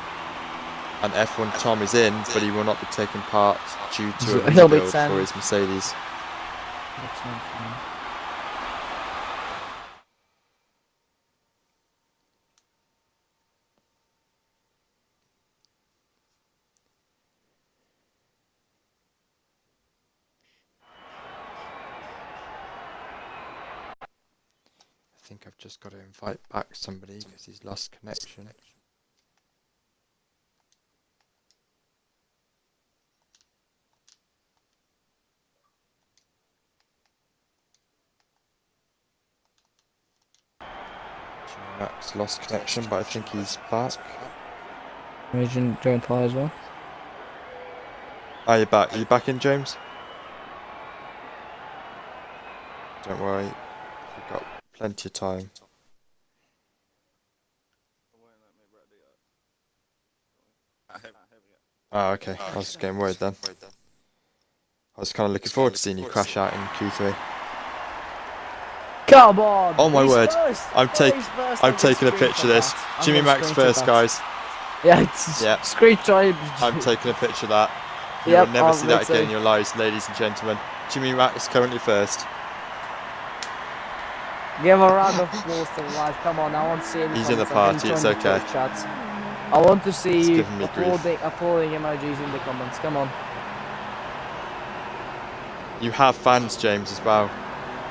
and F1 Tom is in, but he will not be taking part due to a rebuild for his Mercedes. I think I've just got to invite back somebody because he's lost connection. Max lost connection, but I think he's back. Region join play as well. Are you back? Are you back in, James? Don't worry, we've got plenty of time. Oh, okay. I was just getting worried then. I was kind of looking forward to seeing you crash out in Q3. Come on! Oh my word! First. I'm taking a picture of this. Jimmy Max first, guys. Yeah, it's screenshot. I'm taking a picture of that. You will never see that again in your lives, ladies and gentlemen. Jimmy Max currently first. Give a round of applause to the live. Come on, I want to see him. He's in the party. It's okay. I want to see you applauding emojis in the comments. Come on. You have fans, James, as well.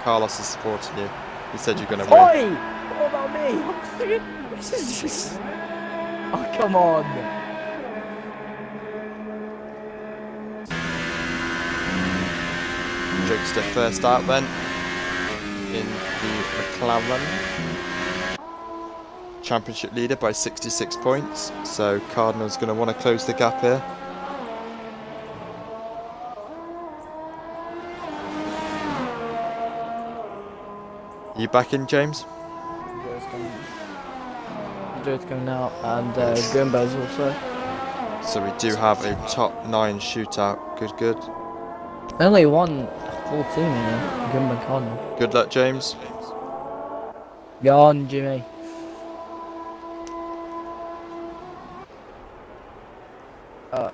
Carlos is supporting you. He said you're going to win. Oi! What about me? This is just... Oh, come on. Jugster first out then in the McLaren. Championship leader by 66 points. So Cardinal's going to want to close the gap here. Are you back in, James? Joe's coming out, and Gumbo's also. So we do have a top 9 shootout. Good. Only one full team here, Gumbo and Cardinal. Good luck, James. Go on, Jimmy. Okay.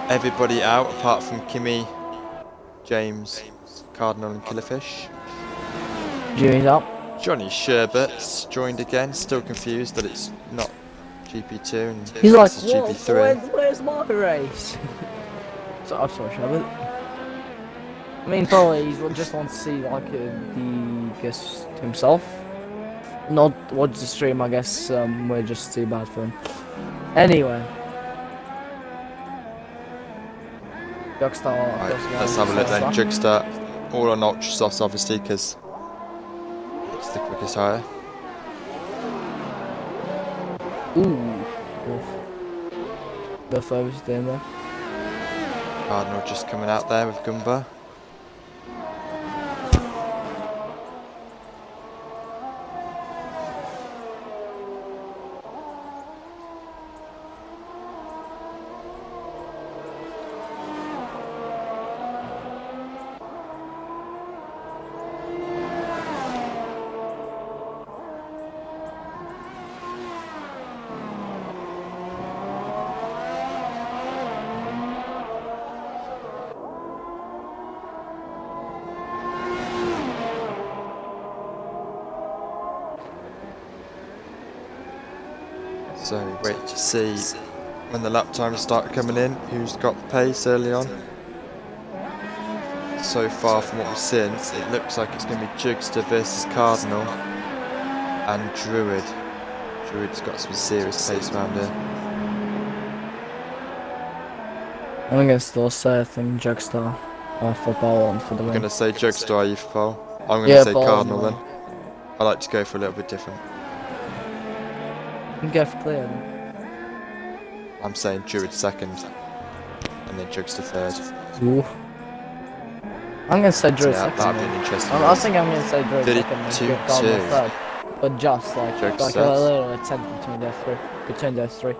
Everybody out apart from Kimmy, James, Cardinal and Killerfish. Jimmy's up. Johnny Sherbet's joined again, still confused that it's not GP2 and He's like, it's what? GP3. Where's my race? So I'm sorry, Sherbet. I mean, probably he just wants to see like the guess himself. Not watch the stream, I guess. We're just too bad for him. Anyway. Jugstar. Right, let's have a look then. Jugstar, all on ultra softs obviously because it's the quickest hire. Ooh. The furthest down there. Cardinal just coming out there with Gumba. So wait to see when the lap times start coming in, who's got the pace early on. So far from what we've seen, it looks like it's going to be Jugster versus Cardinal and Druid. Druid's got some serious pace around here. I'm gonna still say I think Jugstar for ball and for the win. I'm going to say Jugster, are you for pole? I'm going to say Cardinal then. I like to go for a little bit different. You can go for clear then. I'm saying Druid second and then Jugster third. Ooh. I'm gonna say Druid Yeah, second. that'd be an interesting I race. think I'm gonna say Druid second and get Cardinal third. But just like a little attempt between those three.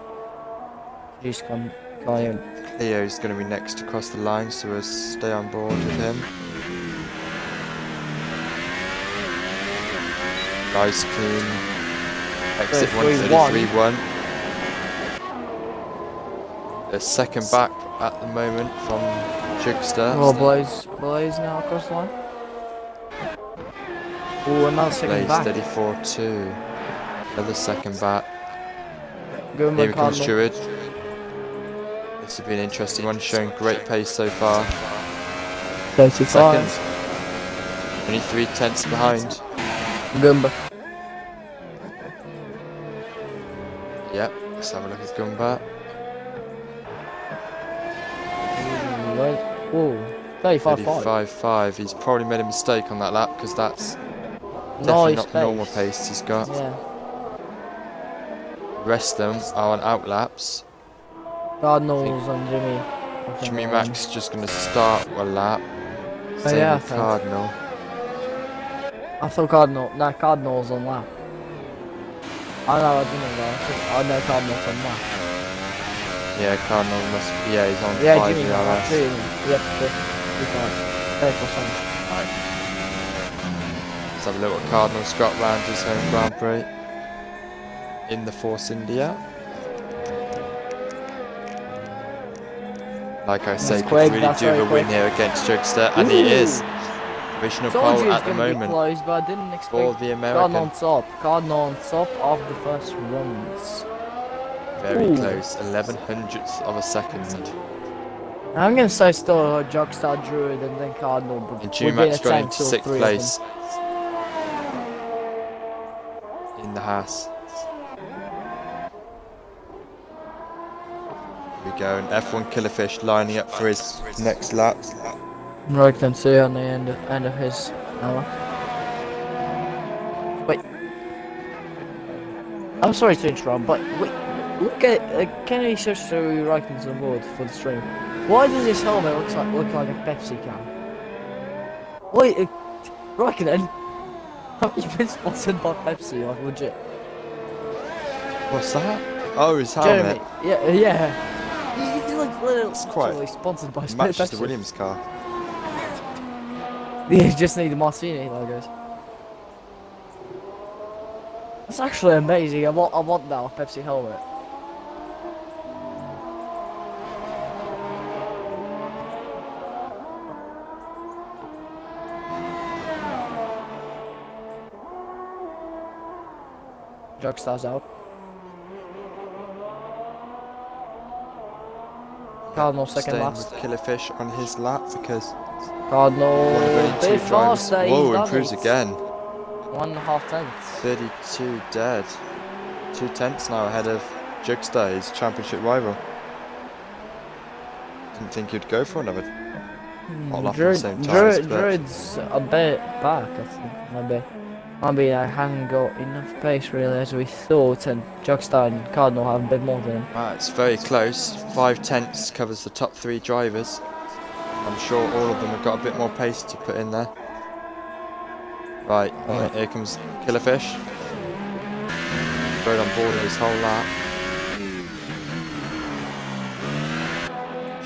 Just can't even. Leo's going to be next across the line, so we'll stay on board with him. Nice clean exit 133.1. A second back at the moment from Jugster. Oh, Blaze now across the line. Oh, another second back. Steady 4-2. Another second back. Good Here comes Druid. This will be an interesting one, showing great pace so far. 35. Second. Only 3/10 behind. Gumba. Yep, let's have a look at Gumba. Whoa, 35.5. 35.5. He's probably made a mistake on that lap because that's definitely not the normal pace he's got. Yeah. The rest of them are on out laps. Cardinals and Jimmy. Jimmy Max just going to start a lap. Same yeah, with Cardinal. I thought Cardinals on lap. I know, I didn't know. I know Cardinals on lap. Yeah, Cardinal must be, yeah, he's on 5 Jimmy ERS. too. Yep, 35%. Right. Let's have a look at Cardinal's got round his home Grand Prix in the Force India. Like I say, could really do a win here against Jugster, and he is. Provisional pole at the moment close, but I didn't expect for the American. Cardinal on top of the first runs. Very close, 11/100th of a second. I'm gonna say still Jugstar, Druid, and then Cardinal. But And Jumax got into 6th place in the Haas. Here we go, and F1 Killerfish lining up for his next lap. Right, can see on the end of his hour. Wait, I'm sorry to interrupt, but wait, look at can you search through Raikkonen's on board for the stream? Why does his helmet look like a Pepsi can? Wait, right then. Have you been sponsored by Pepsi, like legit? What's that? Oh, his Jeremy, helmet. yeah. He's like It's quite literally sponsored by matches the Pepsi. Williams car. Yeah, you just need the Martini logos. It's actually amazing. I want that Pepsi helmet. Jugstar's out. Cardinal second Staying last. with Killerfish on his lap because Cardinal one of only bit two drivers. faster. Whoa, He's done improves it. again. 1.5 tenths. 32 dead. 2 tenths now ahead of Jugster, his championship rival. Didn't think he'd go for another hot lap at the same time. Druid's a bit back, I think. Maybe I haven't got enough pace really as we thought, and Jugstar and Cardinal have a bit more than him. It's very close. 5 tenths covers the top 3 drivers. I'm sure all of them have got a bit more pace to put in there. Right, here comes Killerfish. Rode on board with his whole lap.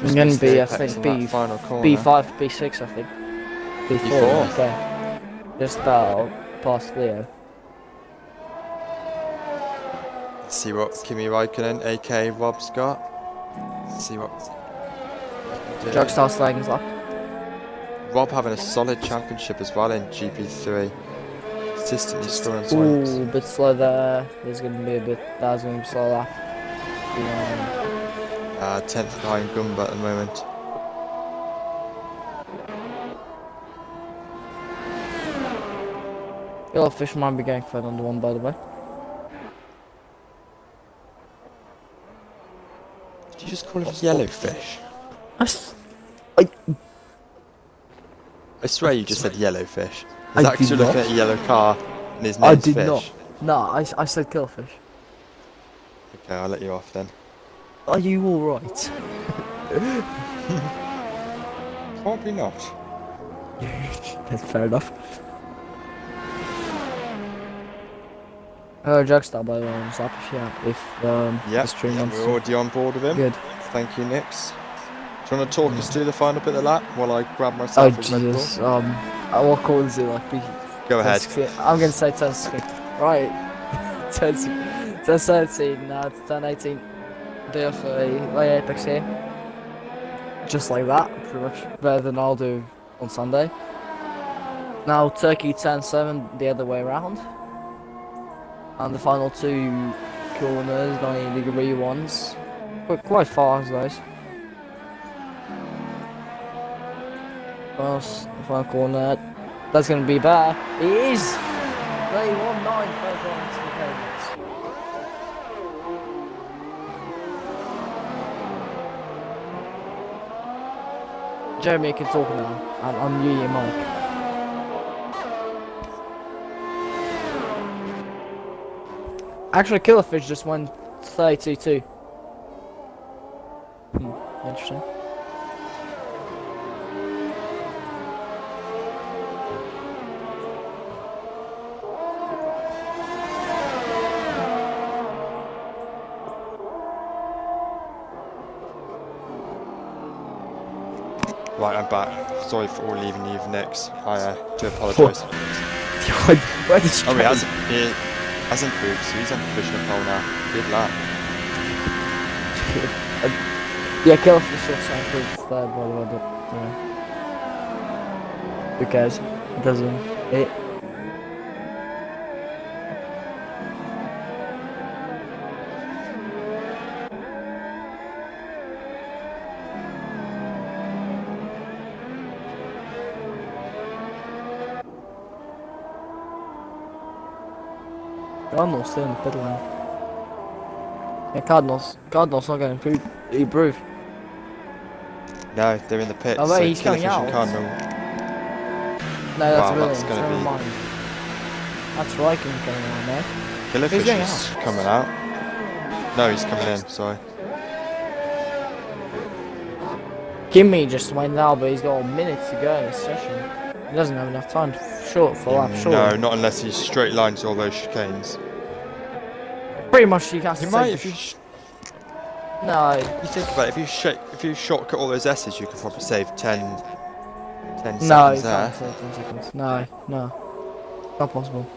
It's going to be, I think, final corner. B5, B6, I think. B4, okay. Just about past Leo. Let's see what Kimi Raikkonen, aka Rob's got. Let's see what. Jugstar sliding his lap. Rob having a solid championship as well in GP3. Consistently scoring points. Ooh, a bit slow there. There's going to be a bit. That's going to be slow lap. 10th behind Gumba at the moment. Yellowfish might be going for another one, by the way. Did you just call him Yellowfish? I swear you just said Yellowfish. He's actually looking at a yellow car and his name's Fish. Not. No, I said Killfish. Okay, I'll let you off then. Are you alright? Probably not. That's fair enough. Jugstar, by the way, on Zap, if the stream wants we're to. already on board with him. Good. Thank you, Nix. Do you want to talk us through the final bit of the lap while I grab myself a Red Bull? Jesus. What call is it like? Go ahead. 16. I'm gonna say 10-16. Right. 10-13. Now it's 10-18. Day of late Apex here. Just like that, pretty much better than I'll do on Sunday. Now Turkey 10-7 the other way around. And the final 2 corners, 90-degree ones. Quite fast, guys. Final corner. That's going to be better. It is! They won 9 first rounds to the Patriots. Jeremy, you can talk now. I'm you, your mic. Actually, Killerfish just won 32-2. Interesting. Right, I'm back. Sorry for all leaving you next. I do apologise. Where did you He hasn't improved, so he's on the provisional pole now. Good luck. Yeah, Killerfish also improved third, by the way, but who cares? It doesn't. Cardinals still in the pit lane. Yeah, Cardinals not going to improve. No, they're in the pits. Oh wait, so he's coming out. Cardinal. No, that's Wow, Williams. that's gonna Never be- mind. That's Raikkonen going on there. Killerfish going is coming out. No, he's coming in, sorry. Kimi just went out, but he's got a minute to go in the session. He doesn't have enough time short for lap, surely. No, not unless he straight lines all those chicanes. Pretty much he has He to might. save If No. you think about it, if you shortcut all those S's, you could probably save 10 No, you seconds there. can't save 10 seconds. No. Not possible.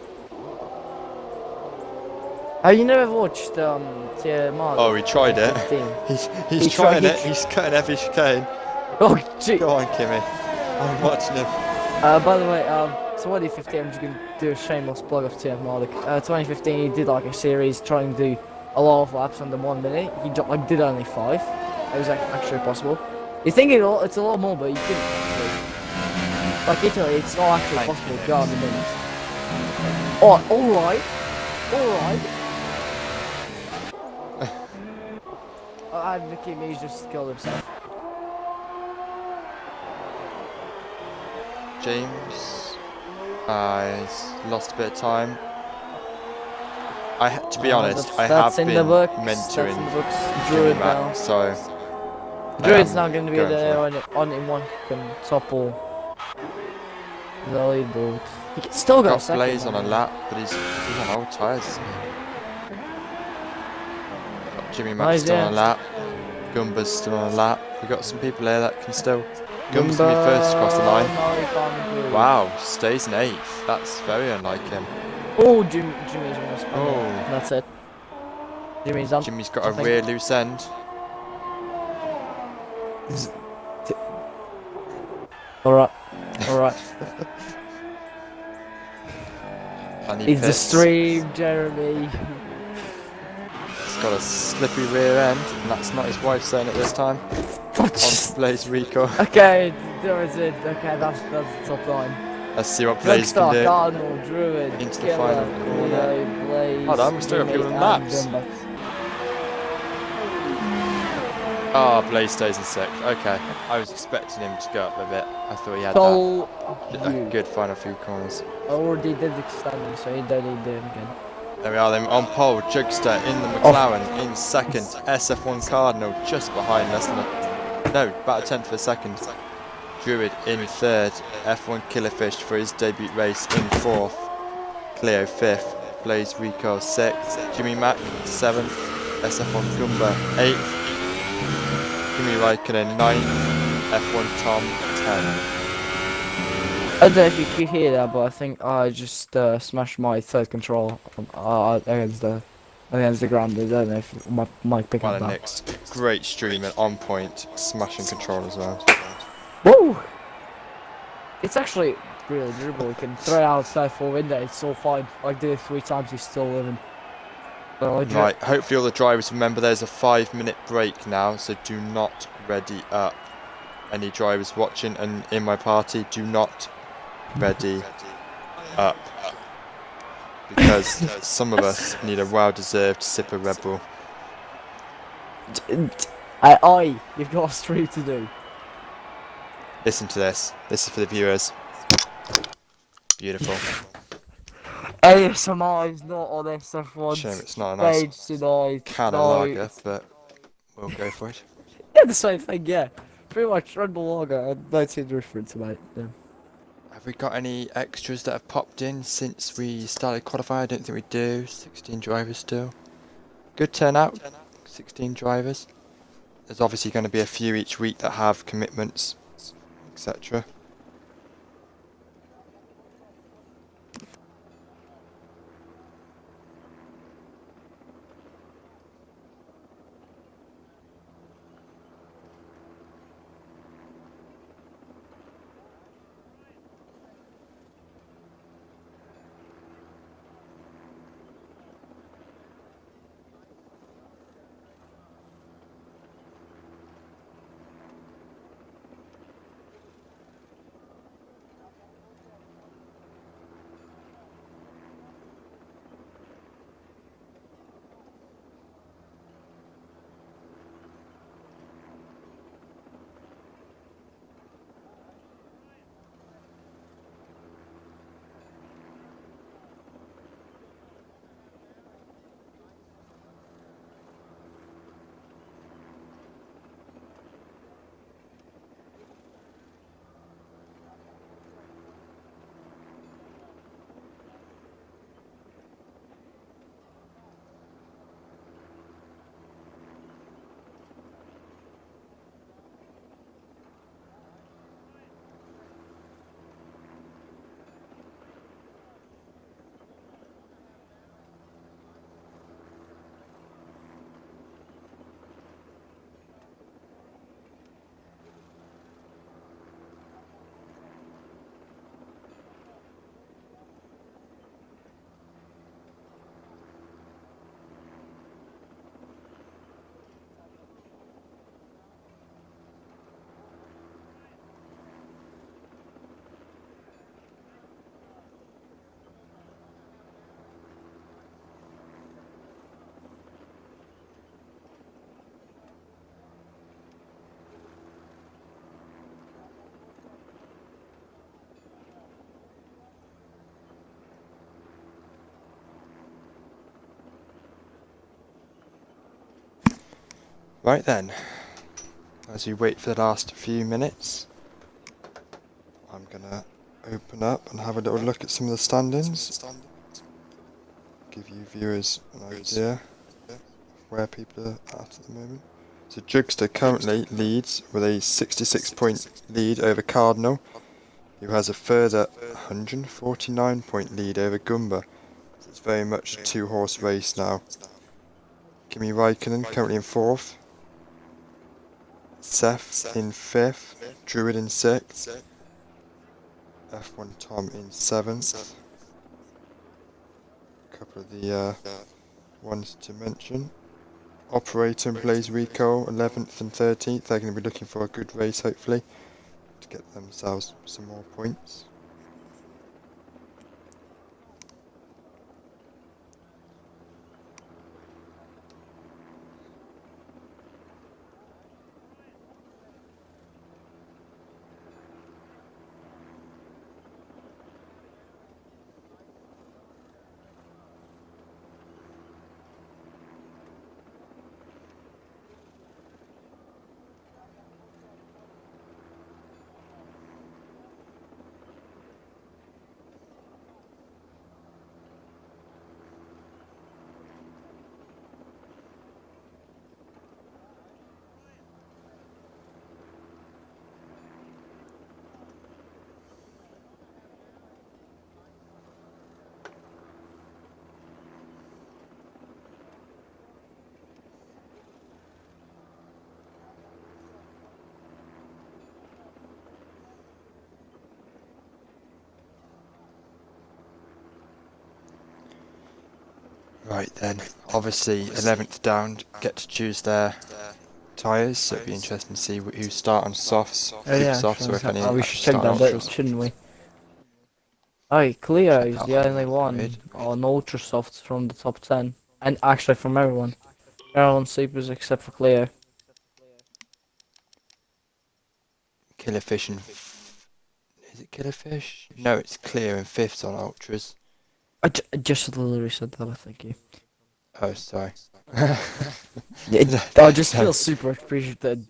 Have you never watched Marley? Oh, he tried it. 15? He's trying it. He's cutting every chicane. Oh, gee. Go on, Kimmy. I'm watching him. By the way, 2015, I'm just going to do a shameless plug of TF Malik. 2015, he did like a series trying to do a lot of laps under 1 minute. He did only 5. It was actually possible. You think it's a lot more, but you couldn't actually. Like Italy, it's not actually possible to go under minutes. Oh, alright. And Kimi just killed himself. James has lost a bit of time. To be honest, I have been mentoring Jimmy Mack, so Druid's not going to be going there on in one can topple the leaderboard. He can still go got second. Blaze on a lap, but he's on old tyres. Got Jimmy Mack still on a lap. Gumba's still on a lap. We've got some people here that can still. Gumba's going to be first across the line. Wow, stays in 8th. That's very unlike him. Oh, Jimmy's almost. Oh, that's it. Jimmy's done. Jimmy's got a rear loose end. Alright. He's the stream, Jeremy. He's got a slippy rear end, and that's not his wife saying it this time. On Blaze Rico. Okay, there is it. Okay, that's the top line. Let's see what Blaze can do. Cardinal, Druid, into the final corner. Blaze, Hold on, we still got people in laps. Oh, Blaze stays in 6th. Okay, I was expecting him to go up a bit. I thought he had a good final few corners. I already did the standing, so he don't need to do it again. There we are then, on pole, Jugster in the McLaren in 2nd, SF1 Cardinal just behind, about a 10th of a second. Druid in 3rd, F1 Killerfish for his debut race in 4th, Cleo 5th, Blaze Rico 6th, Jimmy Mack 7th, SF1 Gumba 8th, Kimi Raikkonen 9th, F1 Tom 10th. I don't know if you could hear that, but I think I just smashed my third control against the ground. I don't know if my mic picked up that. Great stream and on point, smashing control as well. Whoa! It's actually really durable. You can throw it outside for window, it's all fine. I did it 3 times, he's still living. Right, hopefully all the drivers remember there's a 5-minute break now, so do not ready up. Any drivers watching and in my party, do not ready up. Because some of us need a well-deserved sip of Red Bull. You've got a stream to do. Listen to this. This is for the viewers. Beautiful. ASMR is not on SF1 Shame it's not a nice tonight. can of lager, but we'll go for it. Yeah, the same thing, yeah. Pretty much Red Bull lager. I don't see the difference, mate. Yeah. Have we got any extras that have popped in since we started qualifying? I don't think we do. 16 drivers still. Good turnout. 16 drivers. There's obviously going to be a few each week that have commitments, etc. Right then, as we wait for the last few minutes, I'm gonna open up and have a little look at some of the standings. Give you viewers an idea of where people are at the moment. So Jugster currently leads with a 66-point lead over Cardinal, who has a further 149-point lead over Gumba. So it's very much a two-horse race now. Kimi Raikkonen currently in 4th, Seth in 5th, Druid in 6th, F1 Tom in 7th. A couple of the ones to mention. Operator and Blaze Rico 11th and 13th. They're going to be looking for a good race, hopefully, to get themselves some more points. Right then, obviously 11th down get to choose their tyres, so it'll be interesting to see who start on softs, softs, or if any we should check that bit, shouldn't we? Oh, Cleo is the only one on ultra softs from the top 10, and actually from everyone. Everyone supers except for Cleo. Killerfish and is it Killerfish? No, it's Clear and 5th on ultras. I just literally said that. Thank you. Oh, sorry. I just feel super appreciated.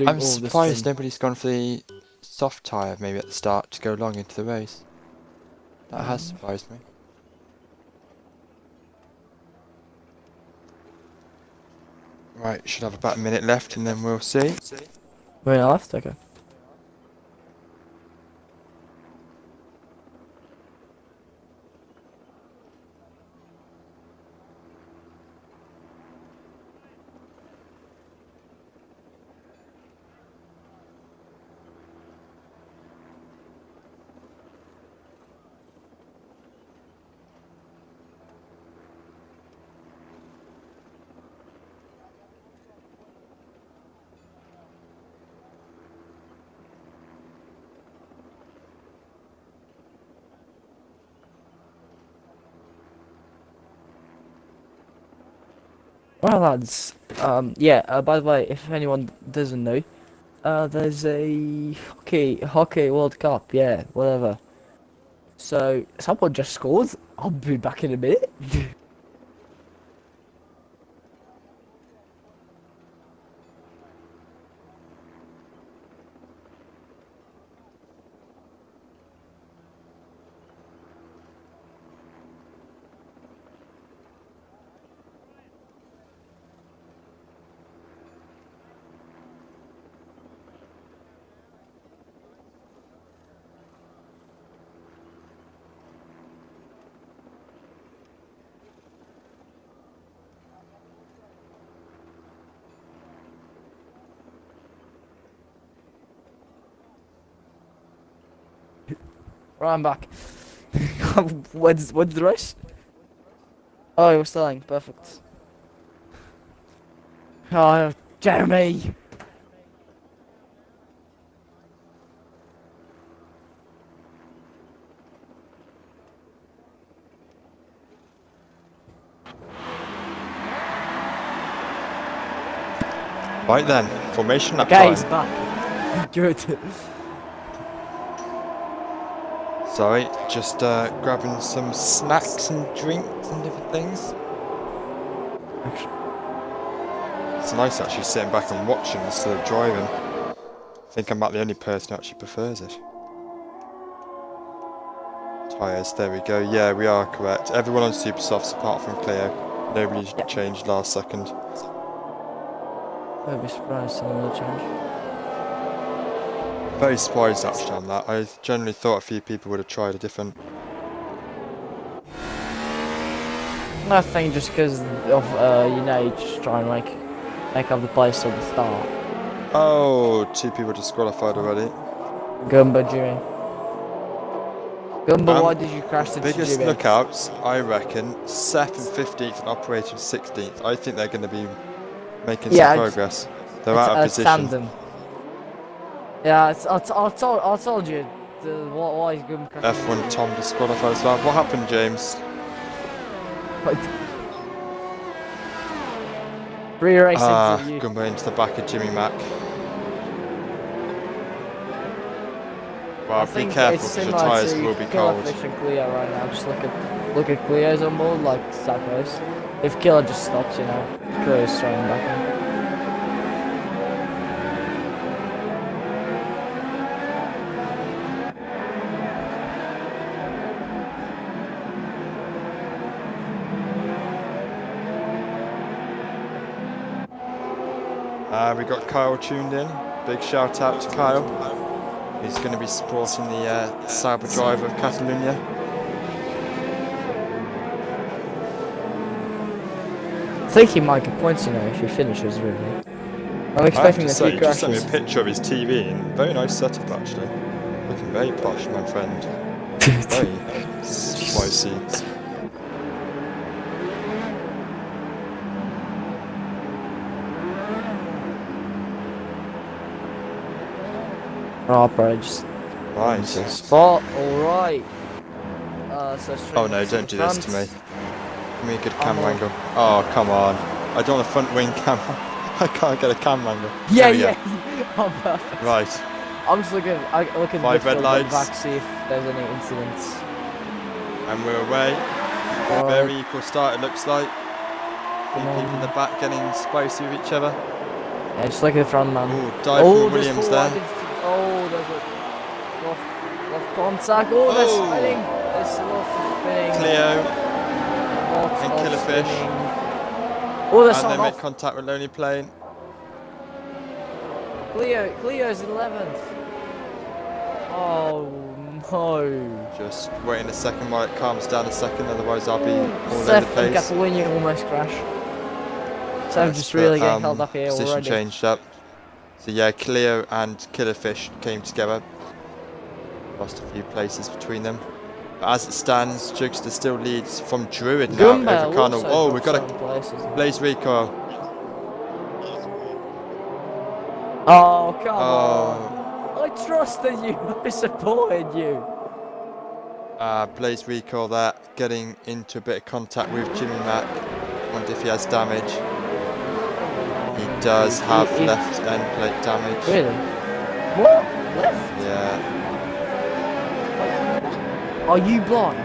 I'm surprised nobody's gone for the soft tyre maybe at the start to go long into the race. That has surprised me. Right, should have about a minute left and then we'll see. We're left, okay. Well, lads, by the way, if anyone doesn't know, there's a hockey World Cup, yeah, whatever. So, someone just scored. I'll be back in a minute. Right, I'm back. When's the race? Oh, you're starting. Perfect. Oh, Jeremy! Right then, formation up Okay, time. he's back. Good. Sorry, just grabbing some snacks and drinks and different things. It's nice actually sitting back and watching instead of driving. I think I'm about the only person who actually prefers it. Tyres, there we go. Yeah, we are correct. Everyone on super softs apart from Cleo. Nobody changed last second. I'd be surprised someone will change. Very surprised actually on that. I generally thought a few people would have tried a different. I think just because of you know, you just try and make up the place at the start. Oh, 2 people disqualified already. Gumba, Jimmy. Gumba, why did you crash the biggest Jimmy? lookouts, I reckon, Seth in 15th and Operator in 16th. I think they're going to be making some progress. They're out of position. Tandem. Yeah, I told you. Why is Gumba crashing? F1 Tom disqualified as well. What happened, James? Free racing. Gumba into the back of Jimmy Mack. Well, be careful because your tyres will be cold. And Cleo right now. Just look at Cleo's on board, like Sacco's. If Killer just stops, you know, Cleo's throwing back in. We got Kyle tuned in. Big shout out to Kyle. He's going to be supporting the Sauber driver of Catalonia. I think he might get points, you know, if he finishes, really. I'm expecting a few crashes. Just sent me a picture of his TV, and very nice setup, actually. Looking very posh, my friend. Very spicy. Just right. Spot, alright. Oh no, don't do this to me. Give me a good camera angle. Oh, come on. I don't want a front wing camera. I can't get a camera angle. Yeah. Oh, perfect. Right. I'm just looking at 5 red lights. Back, see if there's any incidents. And we're away. Very equal start, it looks like. People in the back getting spicy with each other. Yeah, just look at the front, man. Ooh, dive from Williams there. There's a lot of contact. There's spinning. There's lots of spinning. Cleo Lots and of Killerfish. Spinning. There's and they make contact with Lonely Plane. Cleo's 11th. Oh no. Just waiting a second while it calms down a second, otherwise I'll be all over the Seth place. and Catalonia almost crash. Seth just really getting held up here position already. Changed up. So yeah, Cleo and Killerfish came together. Lost a few places between them. But as it stands, Jugster still leads from Druid now over Carnal. Oh, we've got a Blaze recoil. Oh, come on. I trusted you. I supported you. Blaze recoil there, getting into a bit of contact with Jimmy Mack. Wonder if he has damage. He does have left end plate damage. Really? What? Left? Yeah. Are you blind?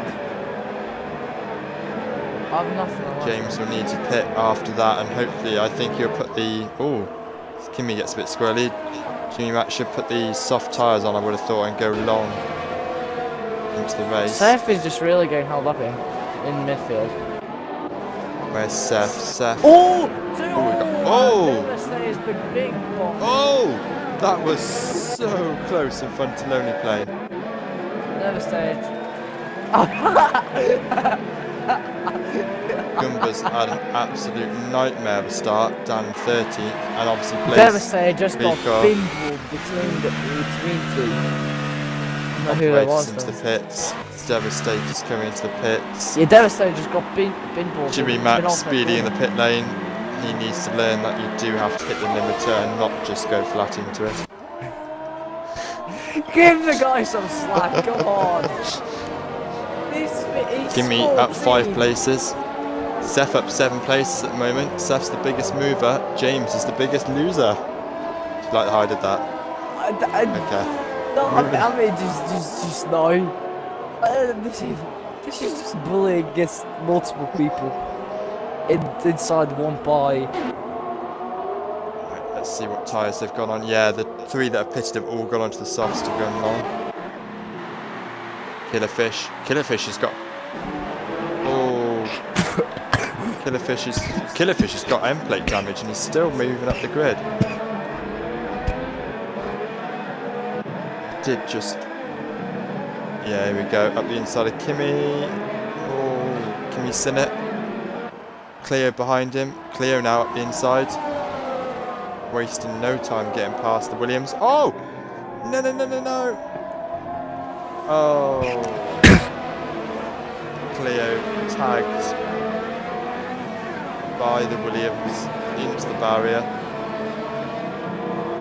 I've nothing on. James will need to pit after that, and hopefully I think he'll put the... Oh, Kimmy gets a bit squirrely. Jimmy Mack should put the soft tyres on, I would have thought, and go long into the race. Seth is just really getting held up here in midfield. Where's Seth? Seth. Oh! Oh! That was so close in front of Lonely Plane. Devastated. Gumba's had an absolute nightmare of a start, down in 13th, and obviously Blaze. Devastated just got pinballed between two. Operates into the pits. Devastator's coming into the pits. Yeah, Devastator just got pinballed. Jimmy Mack speedy in the pit lane. He needs to learn that you do have to hit the limiter and not just go flat into it. Give the guy some slack, come on. Jimmy up 5 places. Seth up 7 places at the moment. Seth's the biggest mover. James is the biggest loser. Do you like how I did that? Okay. No, I mean, just no. This is just bullying against multiple people inside one by. Let's see what tyres they've gone on. Yeah, the 3 that have pitted have all gone onto the softs to go long. Killerfish. Killerfish has got... Oh. Killerfish has got end plate damage and he's still moving up the grid. Did just... Yeah, here we go. Up the inside of Kimi. Oh, Kimi Sinnott. Cleo behind him. Cleo now up the inside. Wasting no time getting past the Williams. Oh! No, no, no, no, no! Oh. Cleo tagged by the Williams into the barrier.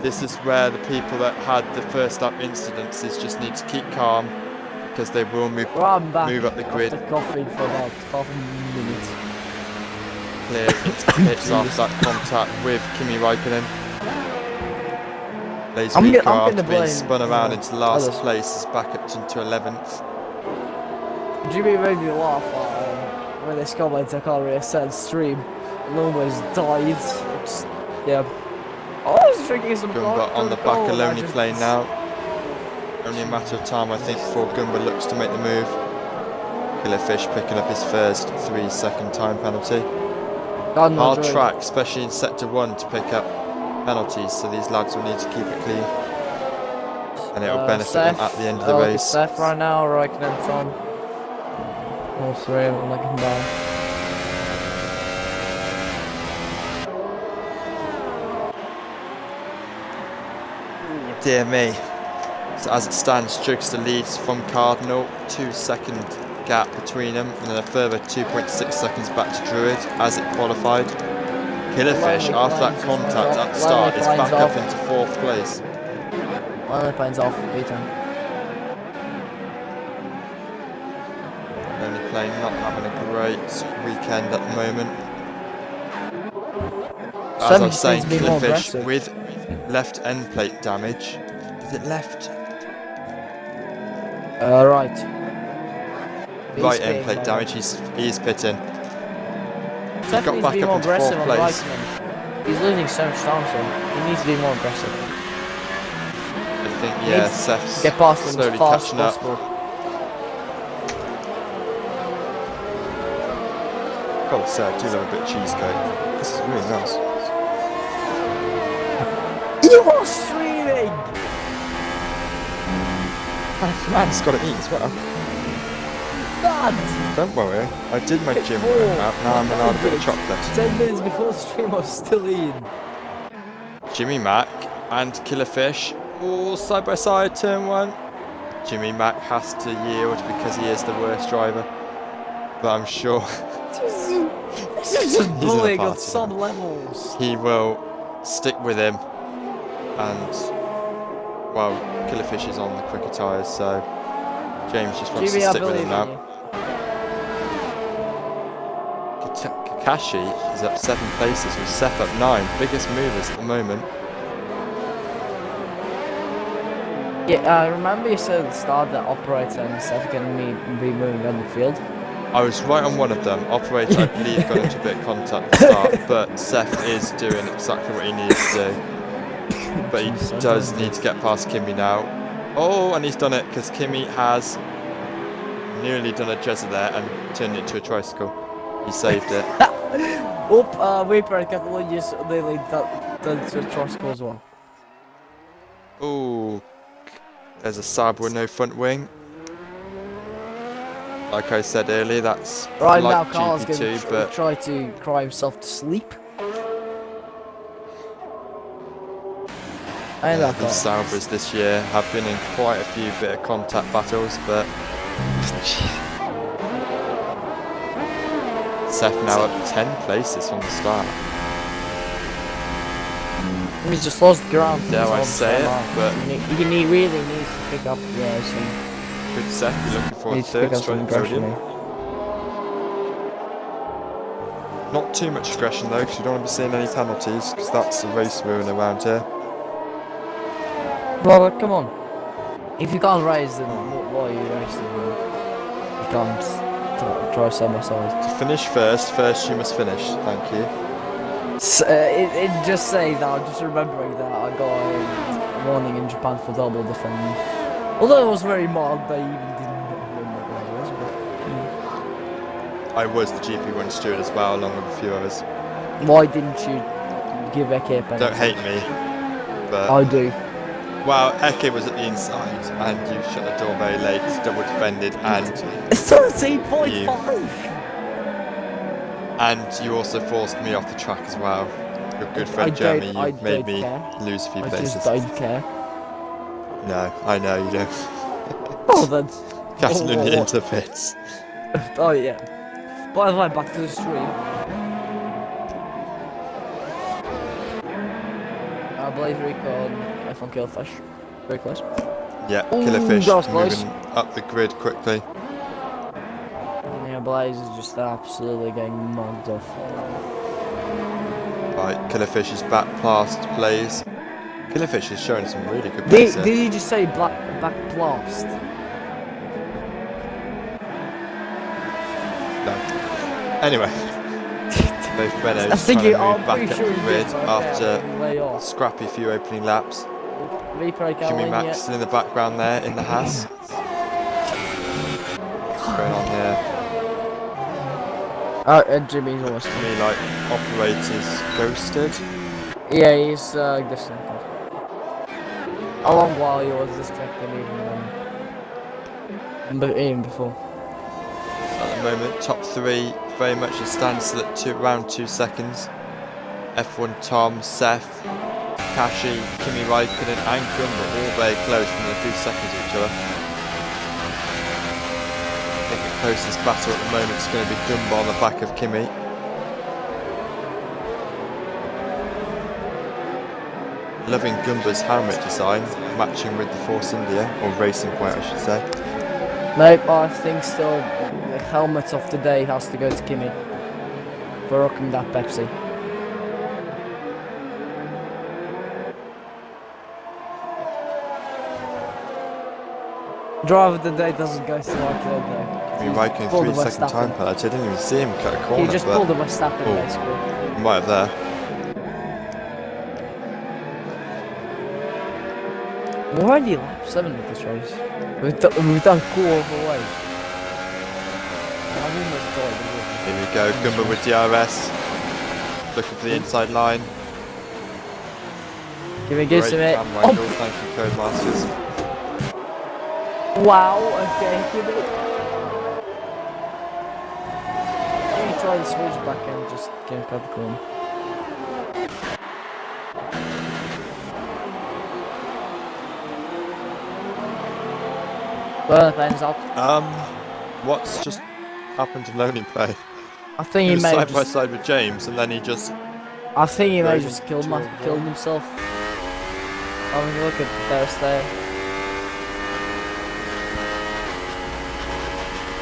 This is where the people that had the first lap incidences just need to keep calm because they will move up the grid. Coughing for about half a minute. Cleo hits after that contact with Kimi Raikkonen. Lazy I'm after gonna being blame spun around into last place is back up into 11th. Jimmy made me laugh when this comment I can't really said stream and almost died. It's, yeah. I was drinking some Gumba on the Bacaloni plane now. Only a matter of time I think before Gumba looks to make the move. Killerfish picking up his first 3-second time penalty. Hard track, especially in sector 1 to pick up penalties, so these lads will need to keep it clean. And it will benefit them at the end of the race. Seth right now, Raikkonen, Tom. All 3 of them looking down. Dear me. So as it stands, Jugster leads from Cardinal, 2-second gap between them, and then a further 2.6 seconds back to Druid as it qualified. Killerfish, after that contact at the start, is back up into 4th place. One of the planes off, beaten. Only plane not having a great weekend at the moment. As I was saying, Killerfish with left end plate damage. Is it left? Right. Right end plate damage, he's pitting. He got back up into 4th place. He's losing so much time, so he needs to be more aggressive. I think, yeah, Seth's get past him slowly as fast catching as up. possible. Gotta say, I do love a bit of cheesecake. This is really nice. You are streaming! Man's got to eat as well. God! Don't worry, I did my gym workout, now I'm allowed a bit of chocolate. 10 minutes before the stream I was still eating. Jimmy Mack and Killerfish, all side by side, turn 1. Jimmy Mack has to yield because he is the worst driver. But I'm sure... This is just bullying on some levels. He will stick with him. And, well, Killerfish is on the quicker tyres, so James just wants to stick with him now. Kakashi is up 7 places with Seth up 9, biggest movers at the moment. Yeah, I remember you said at the start that Operator and Seth are going to be moving on the field. I was right on one of them. Operator, I believe, got into a bit of contact at the start, but Seth is doing exactly what he needs to do. But he does need to get past Kimi now. Oh, and he's done it because Kimi has nearly done a Jezza there and turned it into a tricycle. He saved it. Weeper Catalunya just nearly done it to a tricycle as well. Oh, there's a Saab with no front wing. Like I said earlier, that's right like now Carl's GP2, going to try to cry himself to sleep. The Saubers this year have been in quite a few bit of contact battles, but Seth now up 10 places from the start. He just lost ground. Dare I say it, but he really needs to pick up the racing. Could Seth be looking for a 3rd straight podium? Not too much aggression though, because you don't want to be seeing any penalties, because that's the race ruin around here. Well, come on. If you can't race, then what are you racing? You can't drive side by side. To finish first you must finish. Thank you. It just say that, I'm just remembering that I got a warning in Japan for double defending. Although it was very mild, they even didn't remember what it was, but... I was the GP1 steward as well, along with a few others. Why didn't you give Eke a penalty? Don't hate me, but... I do. Well, Eke was at the inside, and you shut the door very late, double defended, and... It's 13.5! And you also forced me off the track as well. Your good friend Jeremy, you made me lose a few places. I just don't care. No, I know you don't. Oh, that's... Catalonia interfits. Oh, yeah. By the way, back to the stream. I believe Rico on F1 Killfish. Very close. Yeah, Ooh, Killerfish that was close. moving up the grid quickly. Yeah, Blaze is just absolutely getting mugged off. Right, Killerfish is back past Blaze. Killerfish is showing some really good pace Did you just say back blast? No. Anyway, both Renaults I think trying to I'm move back pretty up sure the you grid did, after a scrappy few opening laps. Jimmy Max still in the background there in the Haas. What's going on here? Oh, Jimmy's almost. To me, like, operators ghosted. Yeah, he's disconnected. A long while he was disconnected even before. At the moment, top three very much a standstill at around 2 seconds. F1 Tom, Seth, Kashi, Kimi Raikkonen and Gumba all very close within a few seconds of each other. I think the closest battle at the moment is going to be Gumba on the back of Kimi. Loving Gumba's helmet design, matching with the Force India, or Racing Point I should say. Nope, I think still the helmet of the day has to go to Kimi for rocking that Pepsi. Driver of the day doesn't go to Raikkonen though. Kimi Raikkonen 3-second time penalty. I didn't even see him cut a corner. He just pulled a Verstappen basically. He might have there. We're already lap 7 of this race. We've done cool all the way. Here we go, Gumba with DRS. Looking for the inside line. Give me some it. Thank you, Codemasters. Wow, okay, give it. Let me try the switch back and just get cut the corner. Well, depends out. What's just happened to Lonely Play? I think He he was may side have by just, side with James, and then he just... I think he may have Right just killed into himself. Having a look at Thursday.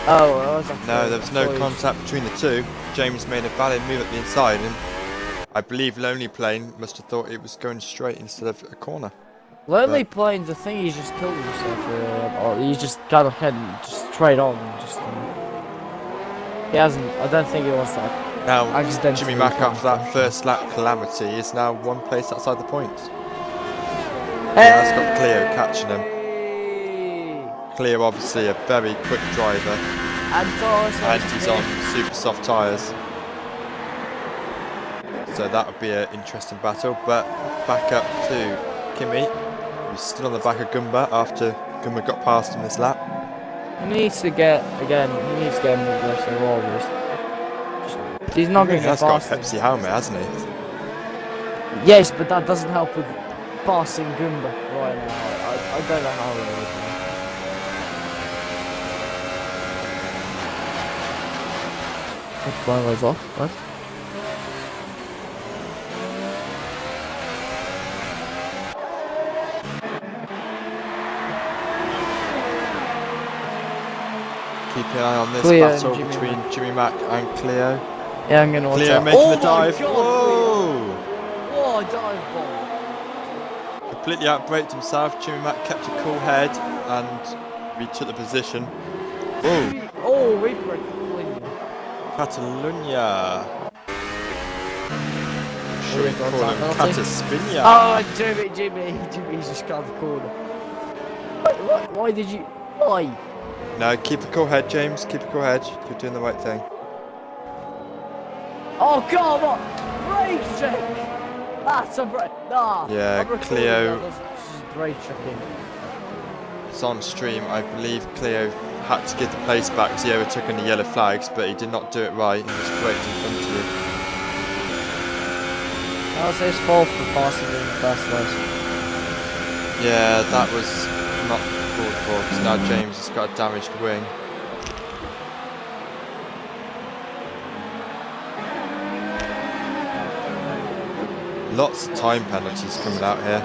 Oh, No, there was no contact between the two. James made a valid move at the inside, and I believe Lonely Plane must have thought it was going straight instead of a corner. Lonely Plains, I think he's just killed himself, or he's just kind of heading just straight on, just. He hasn't. I don't think he was like. Now, accidentally Jimmy Mack after that first lap calamity is now one place outside the points. Yeah, that's got Cleo catching him. Cleo obviously a very quick driver, and he's on super soft tyres. So that would be an interesting battle, but back up to Kimi, who's still on the back of Gumba after Gumba got past him this lap. He needs to get, again, more aggressive always. He's not going to get past He has got a Pepsi helmet, hasn't he? Yes, but that doesn't help with passing Gumba right now. I don't know how it is. Flying was off, what? Keep an eye on this Cleo battle and between Jimmy Mack and Cleo. Yeah, I'm gonna watch Cleo out. making the my dive. God, Whoa! Whoa, dive bomb. Completely outbraked himself. Jimmy Mack kept a cool head and retook the position. Whoa! Oh, rebrake. Catalonia. Sure, we got call time him penalty. Cataspinia. Oh, Jimmy's just got the corner. What? Why did you? Why? No, keep a cool head, James. Keep a cool head. You're doing the right thing. Oh, come on! Brake check! That's a brake. Nah. Yeah, Cleo. That's brake checking. It's on stream. I believe Cleo had to give the place back because he overtook on the yellow flags, but he did not do it right. He just braked in front of you. That was his fault for passing in the first place. Yeah, that was not called for because now James has got a damaged wing. Lots of time penalties coming out here.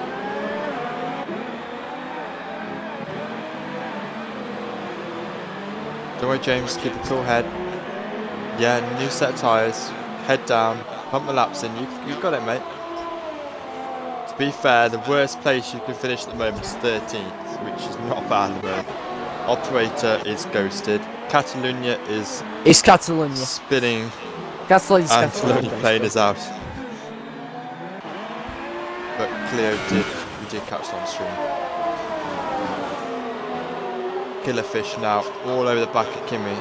Don't worry, James, keep a cool head. Yeah, new set of tyres. Head down, pump the laps in. You've got it, mate. To be fair, the worst place you can finish at the moment is 13th, which is not bad at the moment. Operator is ghosted. Catalunya is It's Catalunya. spinning, Catalunya's and Catalunya. the plane is out. But Cleo did catch it on stream. Killerfish now all over the back of Kimi.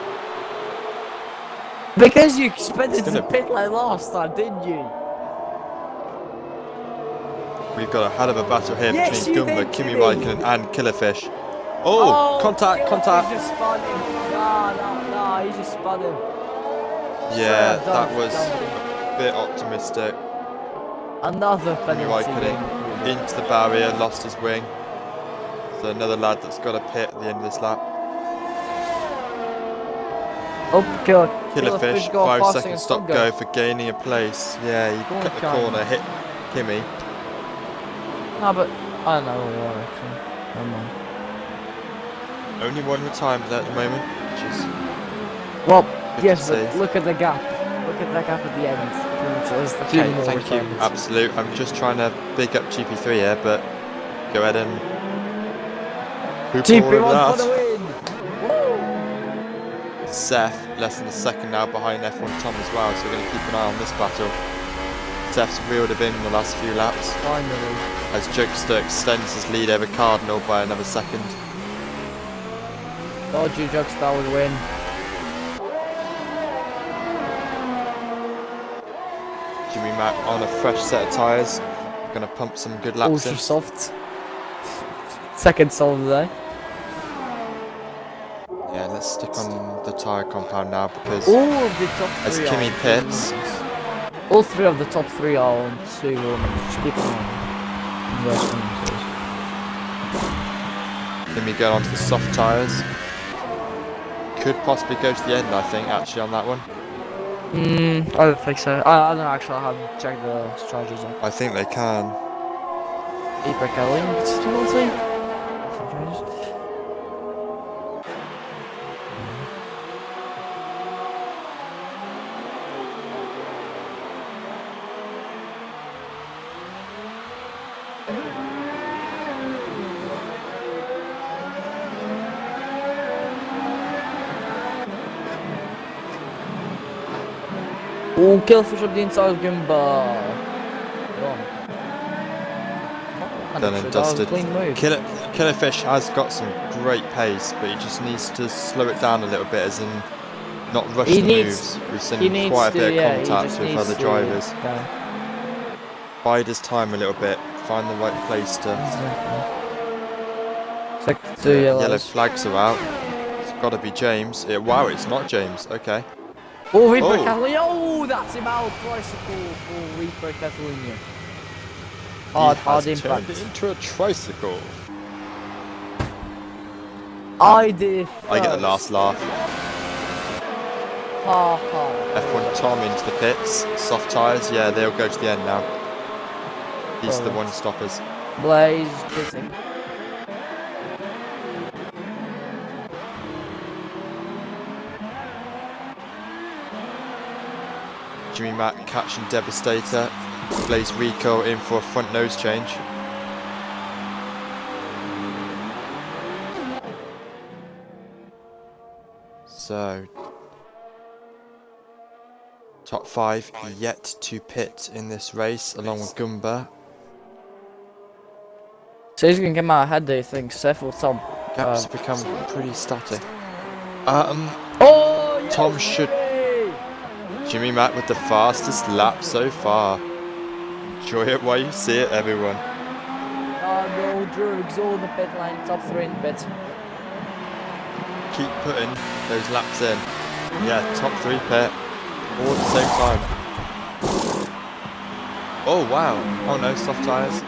Because you expected to pit like last time, didn't you? We've got a hell of a battle here Yes, between you Gumba, did, Kimi Jimmy. Raikkonen and Killerfish. Oh, contact, contact. He just spun him. Nah, he just spun him. Yeah, Sorry, that I've was done a bit optimistic. Another Kimi penalty. Raikkonen into the barrier, lost his wing. So another lad that's got a pit at the end of this lap. Oh, God. Killerfish, got 5 5 second stop go for gaining a place. Yeah, he Go on, cut the Karen. corner, hit Kimi. No, but I don't know where we are actually. Never mind. Only one retirement there at the moment, which is Well, good yes, to but see. look at the gap. Look at that gap at the end. There's a few Okay, more thank you, retirements. absolute. I'm just trying to big up GP3 here, but go ahead and hoop all over GP1 for the that. win! Woo! Seth, less than a second now behind F1 Tom as well, so we're going to keep an eye on this battle. Seth's reeled him in the last few laps, Finally. as Jokester extends his lead over Cardinal by another second. Told you Jugstar would win. Jimmy Mack on a fresh set of tyres, going to pump some good laps Ultra in. soft. Second sold today. Yeah, let's stick on the tyre compound now because All of the top as three Kimi are pits, all three of the top three are on 2 warmers. Just keep an eye on them. Kimi going onto the soft tyres. Could possibly go to the end, I think, actually, on that one. I don't think so. I don't actually have checked the strategies on. I think they can. E-brake linked, do you want to say? Oh, Killfish up the inside of Gimba. Done and dusted. Clean move. Killerfish has got some great pace, but he just needs to slow it down a little bit, as in not rush He the needs- moves. We've He seen needs quite a to, bit yeah, of he contact just with needs other to, drivers. Okay. Bide his time a little bit, find the right place to. Exactly. Two Yellow yellows. flags are out. It's got to be James. Wow, it's not James. Okay. Oh, Reaper Oh. Catalunya. Oh, that's him out. Tricycle for Reaper Catalunya. He Hard has impact. turned it into a tricycle. I did. I get the first. last laugh. Ha ha. F1 Tom into the pits. Soft tyres. Yeah, they'll go to the end now. These are the one stoppers. Blaze pitting. Jimmy Mack catching Devastator. Blaze Rico in for a front nose change. So Top 5 yet to pit in this race, along with Gumba. So he's going to come out ahead, do you think? Seth or Tom? Gaps become pretty static. Oh, yes, Tom should... Jimmy Mack with the fastest lap so far. Enjoy it while you see it, everyone. No, Drug's all in the pit lane, top 3 in the pit. Keep putting those laps in. Yeah, top 3 pit. All at the same time. Oh, wow. Oh no, soft tyres.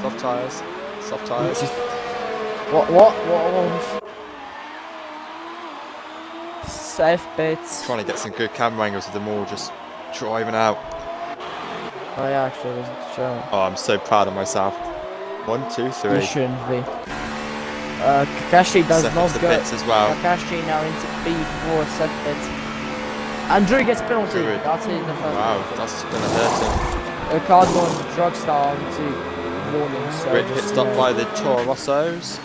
Soft tyres. Soft tyres. What? Safe bits. Trying to get some good camera angles of them all just driving out. Oh yeah, actually, it wasn't showing. Oh, I'm so proud of myself. 1, 2, 3. You shouldn't be. Kakashi does not the go. bits as well. Kakashi now into B4, set bits. And Drew gets penalty. Druid. That's it in the first. Wow, that's gonna hurt him. A card going drug star into warning. So Great just, pit stop by the Toro Rossos.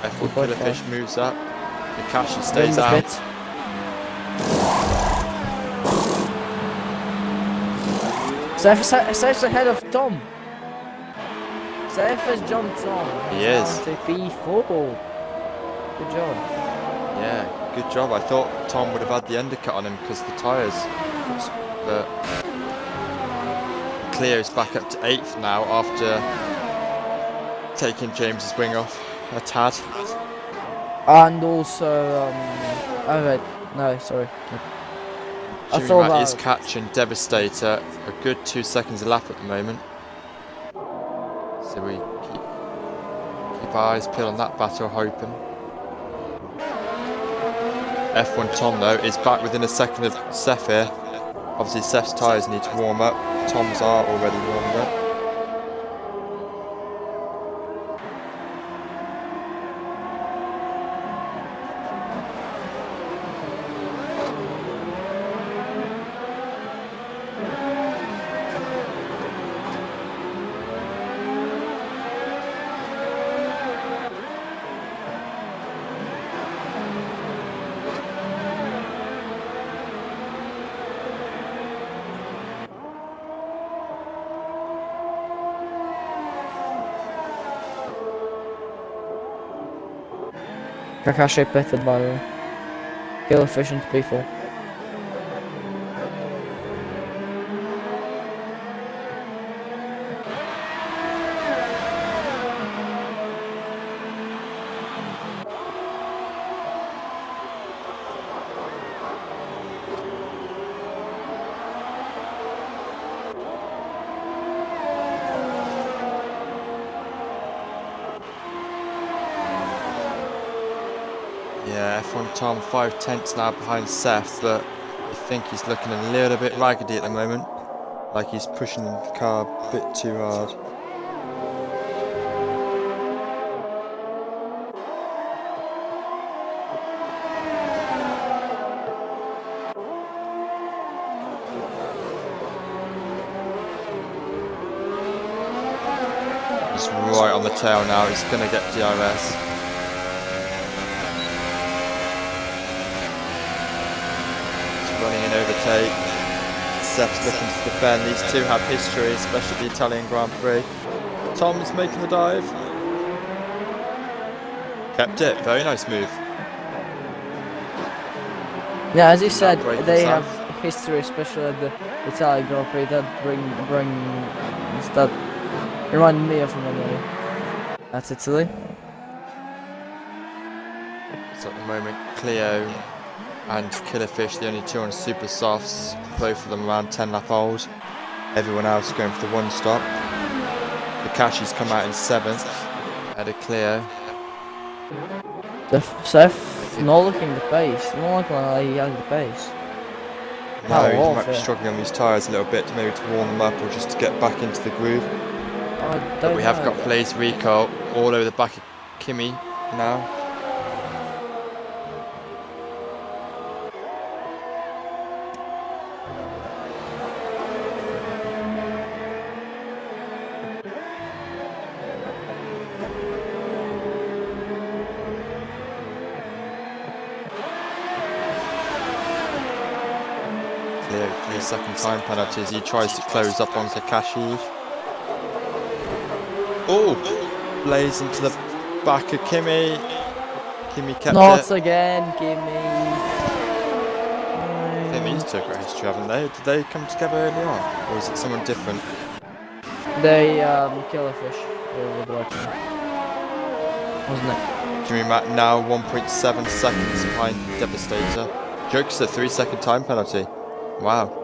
F1 Killerfish moves up. Kakashi stays out. Pit. Seth's ahead of Tom. Seth has jumped Tom. He is. To B4. Good job. Yeah, good job. I thought Tom would have had the undercut on him because of the tyres. But Cleo's back up to 8th now after taking James's wing off a tad. And also, oh wait, no, sorry. I Jimmy thought Matt is that catching Devastator a good 2 seconds a lap at the moment. So we keep our eyes peeled on that battle, hoping. F1 Tom though is back within a second of Seth here. Obviously Seth's tyres need to warm up. Tom's are already warmed up. Kakashi pitted by the way. Kill efficient P4. Yeah, F1 Tom 5/10 now behind Seth, but I think he's looking a little bit raggedy at the moment. Like he's pushing the car a bit too hard. He's right on the tail now, he's going to get DRS. Running an overtake. Seth's looking to defend. These two have history, especially the Italian Grand Prix. Tom's making the dive. Kept it. Very nice move. Yeah, as you said, Great they himself. have history, especially at the Italian Grand Prix. That reminded me of another. That's Italy. So at the moment, Cleo and Killerfish, the only two on super softs, both of them around 10 lap old. Everyone else going for the one stop. Kakashi's come out in 7th, ahead of Cleo. Seth not looking the pace. Not looking like he has the pace. No, he might be struggling on these tyres a little bit, maybe to warm them up or just to get back into the groove. But we have got Blaze Rico all over the back of Kimi now. 3-second time penalty as he tries to close up on Kakashi. Oh! Blaze into the back of Kimi. Kimi kept Not it. again, Kimi. I think these two have got history, haven't they? Did they come together early on? Or is it someone different? They kill a fish with Rocky. Wasn't it? Jimmy Mack now 1.7 seconds behind Devastator. Jokester 3-second time penalty. Wow.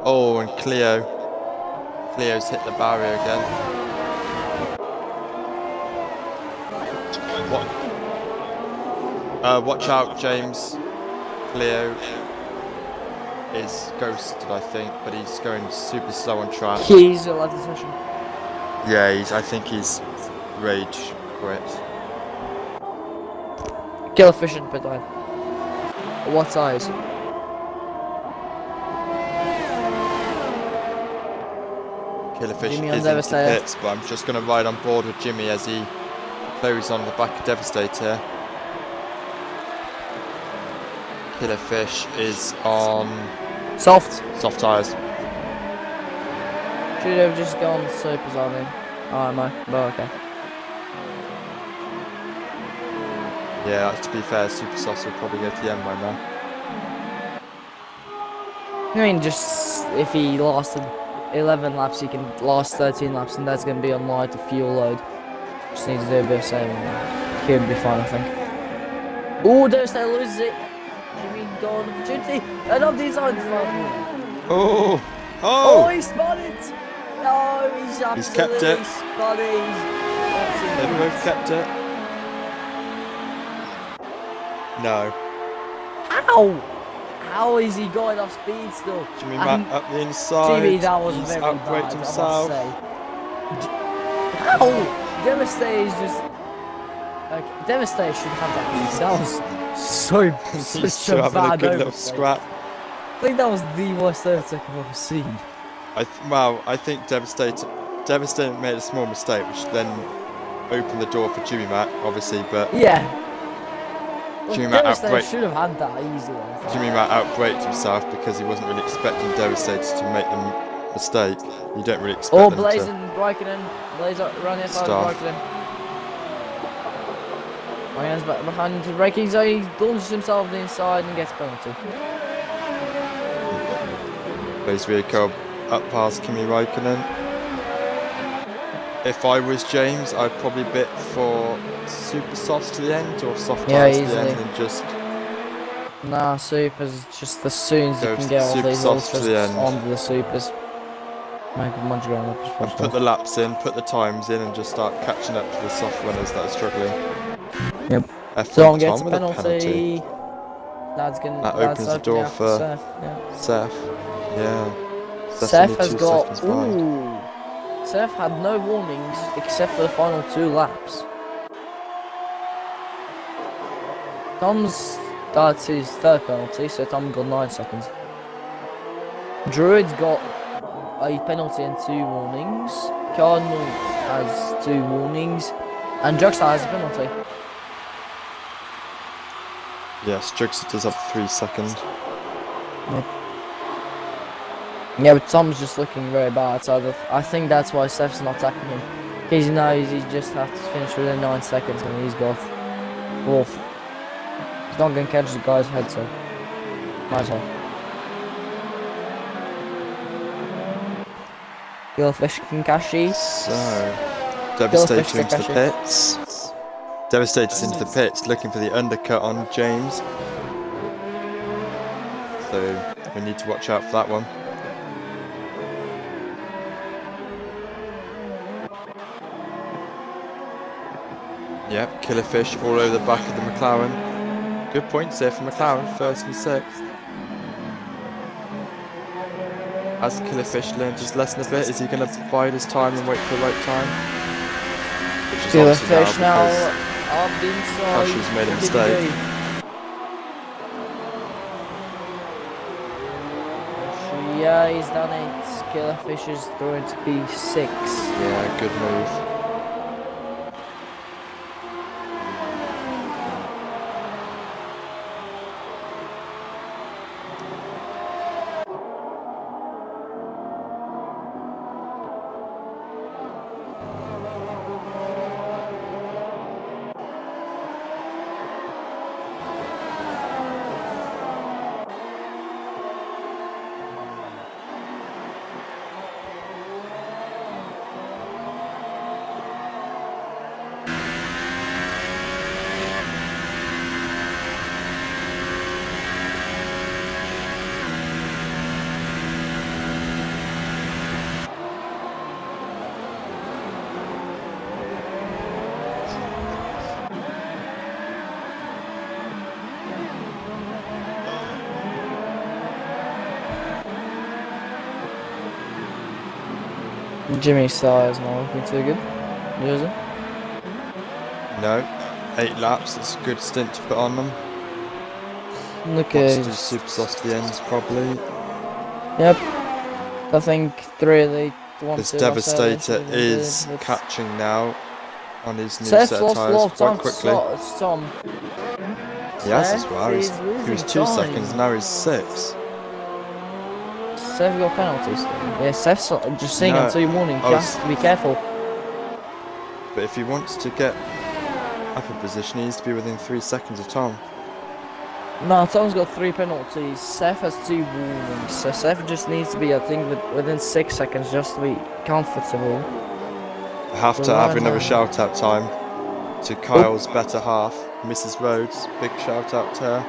Oh, and Cleo's hit the barrier again. What? Watch out, James. Cleo is ghosted, I think, but he's going super slow on track. He's left the session. Yeah, I think he's rage quit. Kill a fish in pit lane. What size? Killerfish Jimmy is on into the pits, but I'm just going to ride on board with Jimmy as he closes on the back of Devastator. Killerfish is on Soft tyres. Should have just gone supers on him. Oh no, but okay. Yeah, to be fair, Super Sauce will probably go to the end by now. I mean, just if he lasted 11 laps, he can last 13 laps, and that's going to be on light fuel load. Just needs to do a bit of saving. He'll be fine, I think. Oh, Devastator loses it. Jimmy got an opportunity. Another design fun. Oh! Oh, he spun it. No, he's kept it. spun it. They've both kept it. No. Ow! How is he got enough speed still? Jimmy Mack up the inside. Jimmy, that was He's very outbraked bad, himself. I must say. How? Devastator is just... Like, Devastator should have that easy. That was He's such still a having a bad good little overtake. scrap. I think that was the worst overtake I've ever seen. I think Devastator made a small mistake, which then opened the door for Jimmy Mack, obviously, but Yeah. Jimmy Mack Devastator outbraked. should have had that easily. Jimmy Mack outbraked himself because he wasn't really expecting Devastator to make the mistake. You don't really expect Oh, them Blaze to. and Raikkonen. Blaze running inside Stuff. Raikkonen. Raikkonen's back behind the braking zone. He launches himself the inside and gets a penalty. Blaze vehicle up past Kimi Raikkonen. If I was James, I'd probably bit for super softs to the end or soft tires to the end and just Nah, supers just as soon as you go can get all super these softs to ultras the end. onto the supers. Make as much ground up as And possible. put the laps in, put the times in, and just start catching up to the soft runners that are struggling. Yep. F1 Tom gets a with penalty. That's gonna. That that's opens the door up for Seth. Yeah. Seth. Yeah. Seth's Seth only has 2 got. seconds behind. Ooh. Seth had no warnings except for the final 2 laps. That's his 3rd penalty, so Tom got 9 seconds. Druid's got a penalty and 2 warnings. Cardinal has 2 warnings, and Juxta has a penalty. Yes, Juxta does have 3 seconds. Yeah, but Tom's just looking very bad, so I think that's why Seth's not attacking him. Because he knows he just has to finish within 9 seconds and he's got Wolf. He's not going to catch the guy's head, so might as well. Killfish Kinkashi. So, Devastator into the Kakashi. pits. Devastator's into the pits, looking for the undercut on James. So, we need to watch out for that one. Yep, Killerfish all over the back of the McLaren. Good points there for McLaren, 1st and 6th. Has Killerfish learned his lesson a bit? Is he going to bide his time and wait for the right time? Which is obviously Killfish now because up the inside. Kashi's made a What did he mistake. do? Yeah, he's done it. Killfish is going to be 6. Yeah, good move. Jimmy's style is not looking too good. Is it? No, 8 laps. It's a good stint to put on them. Look Wants at. to do super sauce to the ends, probably. Yep. I think 3 of the ones. This Devastator is catching now on his new Seth set of lost a tyres lot of quite time. quickly. Tom. He has as Seth well. is He losing was 2 time. seconds, now he's 6. Seth got penalties. Yeah, Seth's just saying No. until you warning. Oh, Just to be careful. But if he wants to get up a position, he needs to be within 3 seconds of Tom. No, Tom's got 3 penalties. Seth has 2 warnings. So Seth just needs to be, I think, within 6 seconds just to be comfortable. I have to have another shout out time to Kyle's better half, Mrs. Rhodes. Big shout out to her.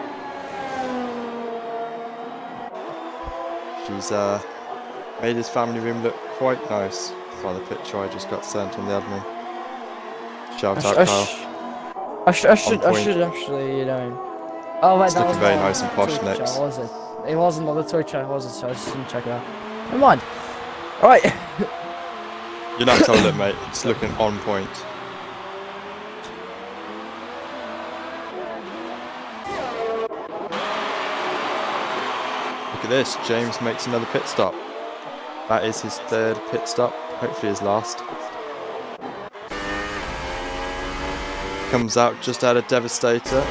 She's made his family room look quite nice by the picture I just got sent on the admin. Shout out, Kyle. I should actually, you know. Oh wait, It's that looking was very not nice and posh Twitch next. chat, was it? It wasn't on the Twitch chat, was it? So I just didn't check it out. Never mind. Alright. You're not told it, mate. It's looking on point. Look at this. James makes another pit stop. That is his 3rd pit stop. Hopefully his last. Comes out just out of Devastator.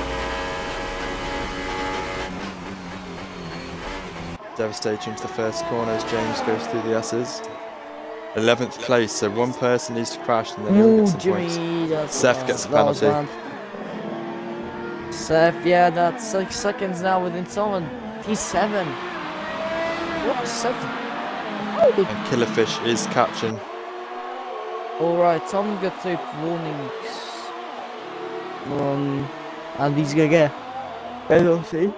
Devastator into the first corner as James goes through the S's. 11th place, so one person needs to crash and then he'll get some points. Seth gets a penalty. Seth, yeah, that's 6 seconds now within someone. He's 7. What is Seth? And Killerfish is catching. Alright, Tom's got 2 warnings. And he's gonna get penalty.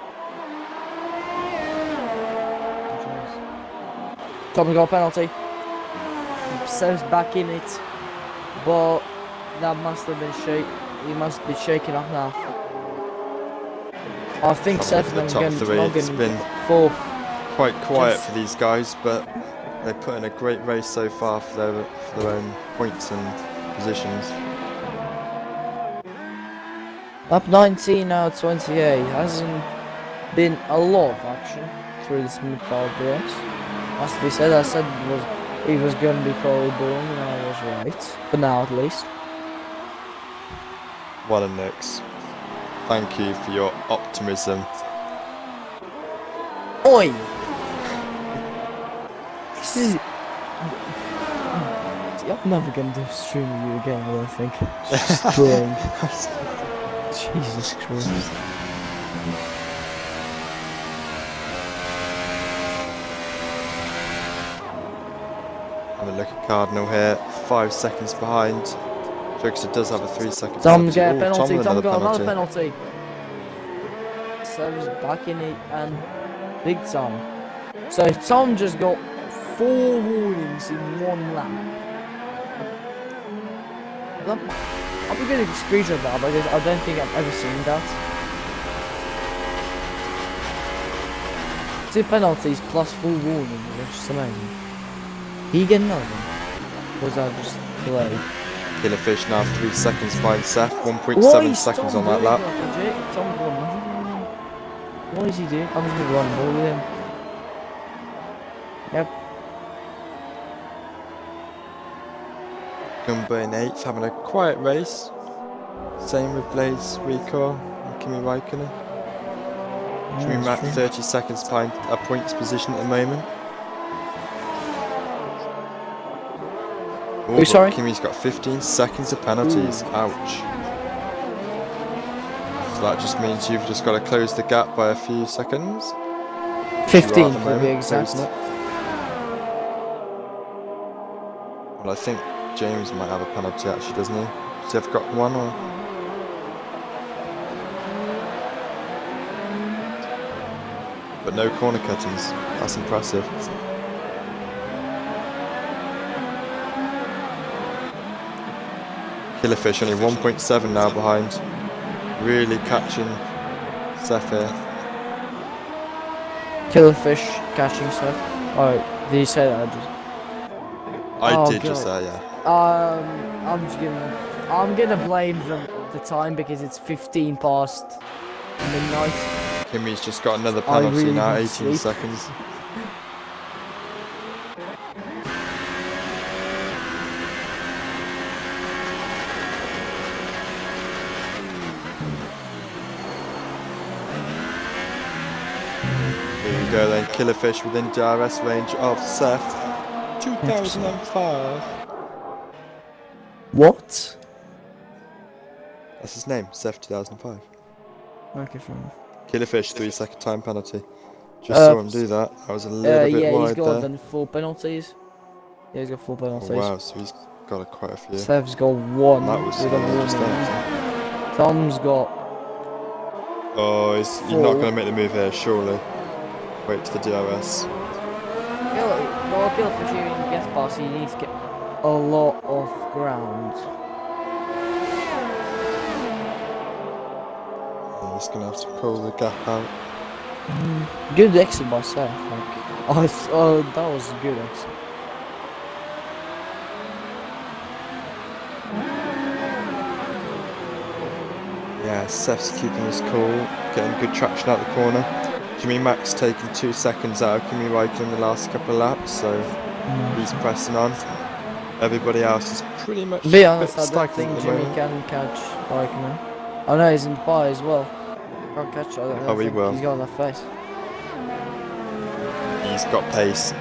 Tom's got a penalty. Seth's back in it, but that must have been he must be shaking up now. I think Seth's the top 3. It's been 4th. quite quiet for these guys, but they put in a great race so far for their own points and positions. Up 19 now, 28. Hasn't been a lot of action through this mid-field race. Must be said, I said he was going to be probably boring, and I was right. For now, at least. Well done, Nix. Thank you for your optimism. Oi! This is... I'm never going to do a stream with you again, I don't think. Just boring. Jesus Christ. Have a look at Cardinal here, 5 seconds behind. Trickster does have a 3 second Tom get a Ooh, penalty, with Tom got another penalty. Sev's back in it and big Tom. So Tom just got 4 warnings in 1 lap. I'll be getting a screenshot of that because I don't think I've ever seen that. 2 penalties plus 4 warnings, which is amazing. He get another one? Or was that just delayed? Killerfish now 3 seconds behind Seth, 1.7 seconds on that lap. What is he doing? I'm just gonna run ball with him. Yep. Gumbo in 8th, having a quiet race. Same with Blaze, Rico, and Kimi Raikkonen. Jimmy Mack 30 seconds behind a points position at the moment. Oh, sorry? Kimi's got 15 seconds of penalties. Ouch. So that just means you've just got to close the gap by a few seconds. 15 to be exact. Well, I think James might have a penalty actually, doesn't he? Does he have got one or? But no corner cuttings. That's impressive. Killerfish only 1.7 now behind. Really catching Seth here. Killerfish catching Seth. Oh, did you say that? I did just say, yeah. I'm gonna blame the time because it's 15 past midnight. Kimmy's just got another I penalty really now, need 18 sleep. seconds. Here we go then, Killerfish within DRS range of Seth. 2005. What? That's his name, Seth 2005. Okay, fair enough. Killerfish, 3-second time penalty. Just saw him do that. I was a little bit yeah, he's wide got there. then 4 penalties. Yeah, he's got 4 penalties. Oh, wow, so he's got quite a few. Seth's got 1. And that was with a just warning. that. Tom's got. Oh, he's not 4. going to make the move here, surely. Wait to the DRS. Well, Killerfish here in guest pass, he needs to get a lot of ground. He's going to have to pull the gap out. Good exit by Seth. Oh, that was a good exit. Yeah, Seth's keeping his cool, getting good traction out the corner. Jimmy Max taking 2 seconds out of Kimi Räikkönen in the last couple of laps, so he's pressing on. Everybody else is pretty much To be honest, I don't stagnant think at the Jimmy moment. can catch Räikkönen. Oh no, he's in Dubai as well. Can't catch. I don't Oh, he think will. He's got enough pace. He's got pace.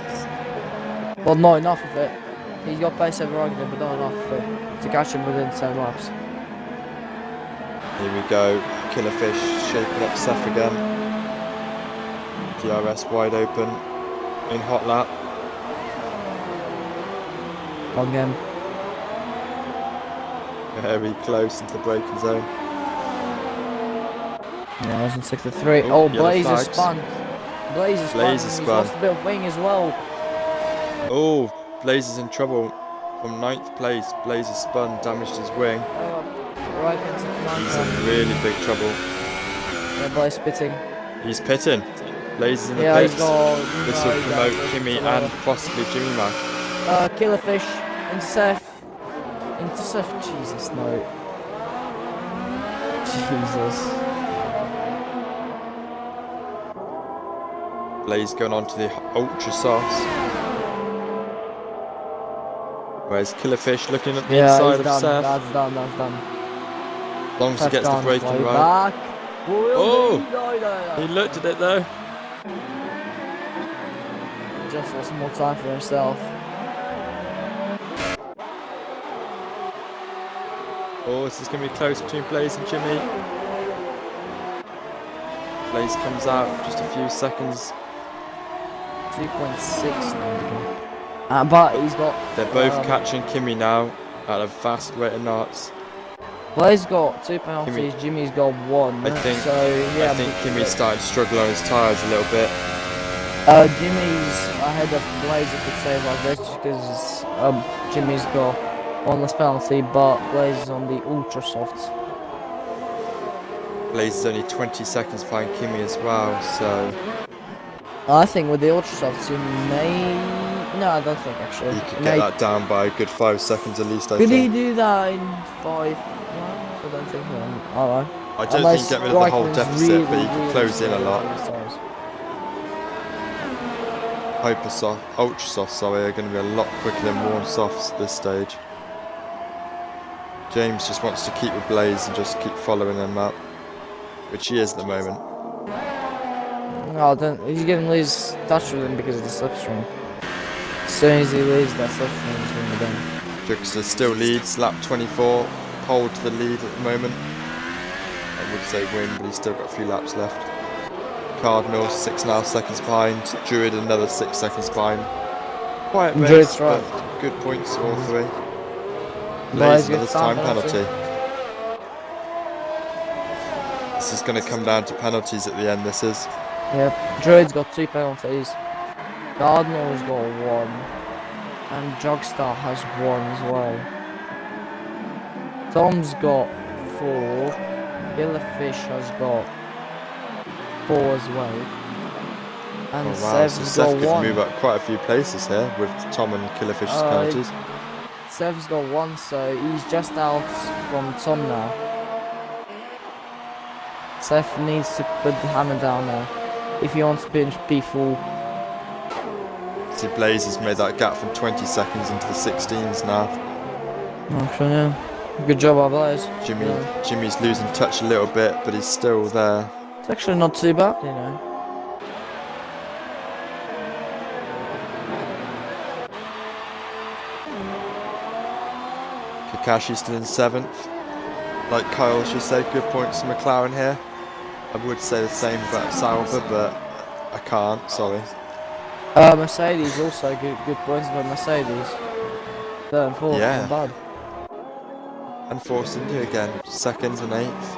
Well, not enough of it. He's got pace over Räikkönen, but not enough of it to catch him within 10 laps. Here we go, Killerfish shaping up Seth again. DRS wide open, in hot lap. Long game. Very close into the braking zone. Yeah, I was in 63. Oh, Oh, yellow Blazer flags. spun. Blazer spun. Blazer He's spun. lost a bit of wing as well. Oh, Blazer's in trouble. From 9th place, Blazer spun, damaged his wing. Right into the He's in really big trouble. Yeah, Blaze pitting. He's pitting. Blazer's in the Yeah, pits. he's got. This will promote Kimi and possibly Jimmy Mac. Killerfish into Seth. Into Seth. Jesus, no. Jesus. Blaze going on to the ultra softs. Whereas Killerfish looking at the Yeah, inside he's of done. Seth. That's done. That's done. As long as he Seth gets the done. braking Fly right. back. Oh! No. He looked at it though. Just lost more time for himself. Oh, this is going to be close between Blaze and Jimmy. Blaze comes out just a few seconds. 2.6 now. But he's got. They're both catching Kimi now at a fast rate of knots. Blaze got 2 penalties. Jimmy's got 1. I think. So yeah. I think Kimmy's starting to struggle on his tyres a little bit. Jimmy's ahead of Blaze, if it's say like this, because Jimmy's got 1 less penalty, but Blaze is on the ultra softs. Blaze is only 20 seconds behind Kimi as well, so I think with the ultra softs you may. No, I don't think actually. he could get that down by a good 5 seconds at least. I Could he think. do that in 5? No, I don't think. Alright. I don't think he'd get rid of the whole deficit, but he could close in a lot. Hyper soft, ultra soft, sorry, are going to be a lot quicker than warm softs at this stage. James just wants to keep with Blaze and just keep following him up, which he is at the moment. No, he's going to lose touch with him because of the slipstream. As soon as he loses that slipstream, he's going to be done. Drixler still leads, lap 24, pole to the lead at the moment. I would say win, but he's still got a few laps left. Cardinal 6.5 seconds behind, Druid another 6 seconds behind. Quiet race, but good points all 3. Blaze another time penalty. This is going to come down to penalties at the end, this is. Yep, Druid's got 2 penalties. Cardinal's got 1. And Jogstar has 1 as well. Tom's got 4. Killerfish has got 4 as well. And Oh wow, so Sev's Seth got could one. move up quite a few places here with Tom and Killerfish's penalties. Sev's got one, so he's just out from Tom now. Seth needs to put the hammer down now if he wants to finish P4. See, Blaze has made that gap from 20 seconds into the 16s now. Actually, yeah. Good job, our Blaze. Jimmy's losing touch a little bit, but he's still there. It's actually not too bad, you know. Kakashi's still in 7th. Like Kyle should say, good points to McLaren here. I would say the same about Sauber, but I can't, sorry. Mercedes also good points, but Mercedes 3rd and 4th, Yeah. not bad. And Force India again, 2nd and 8th.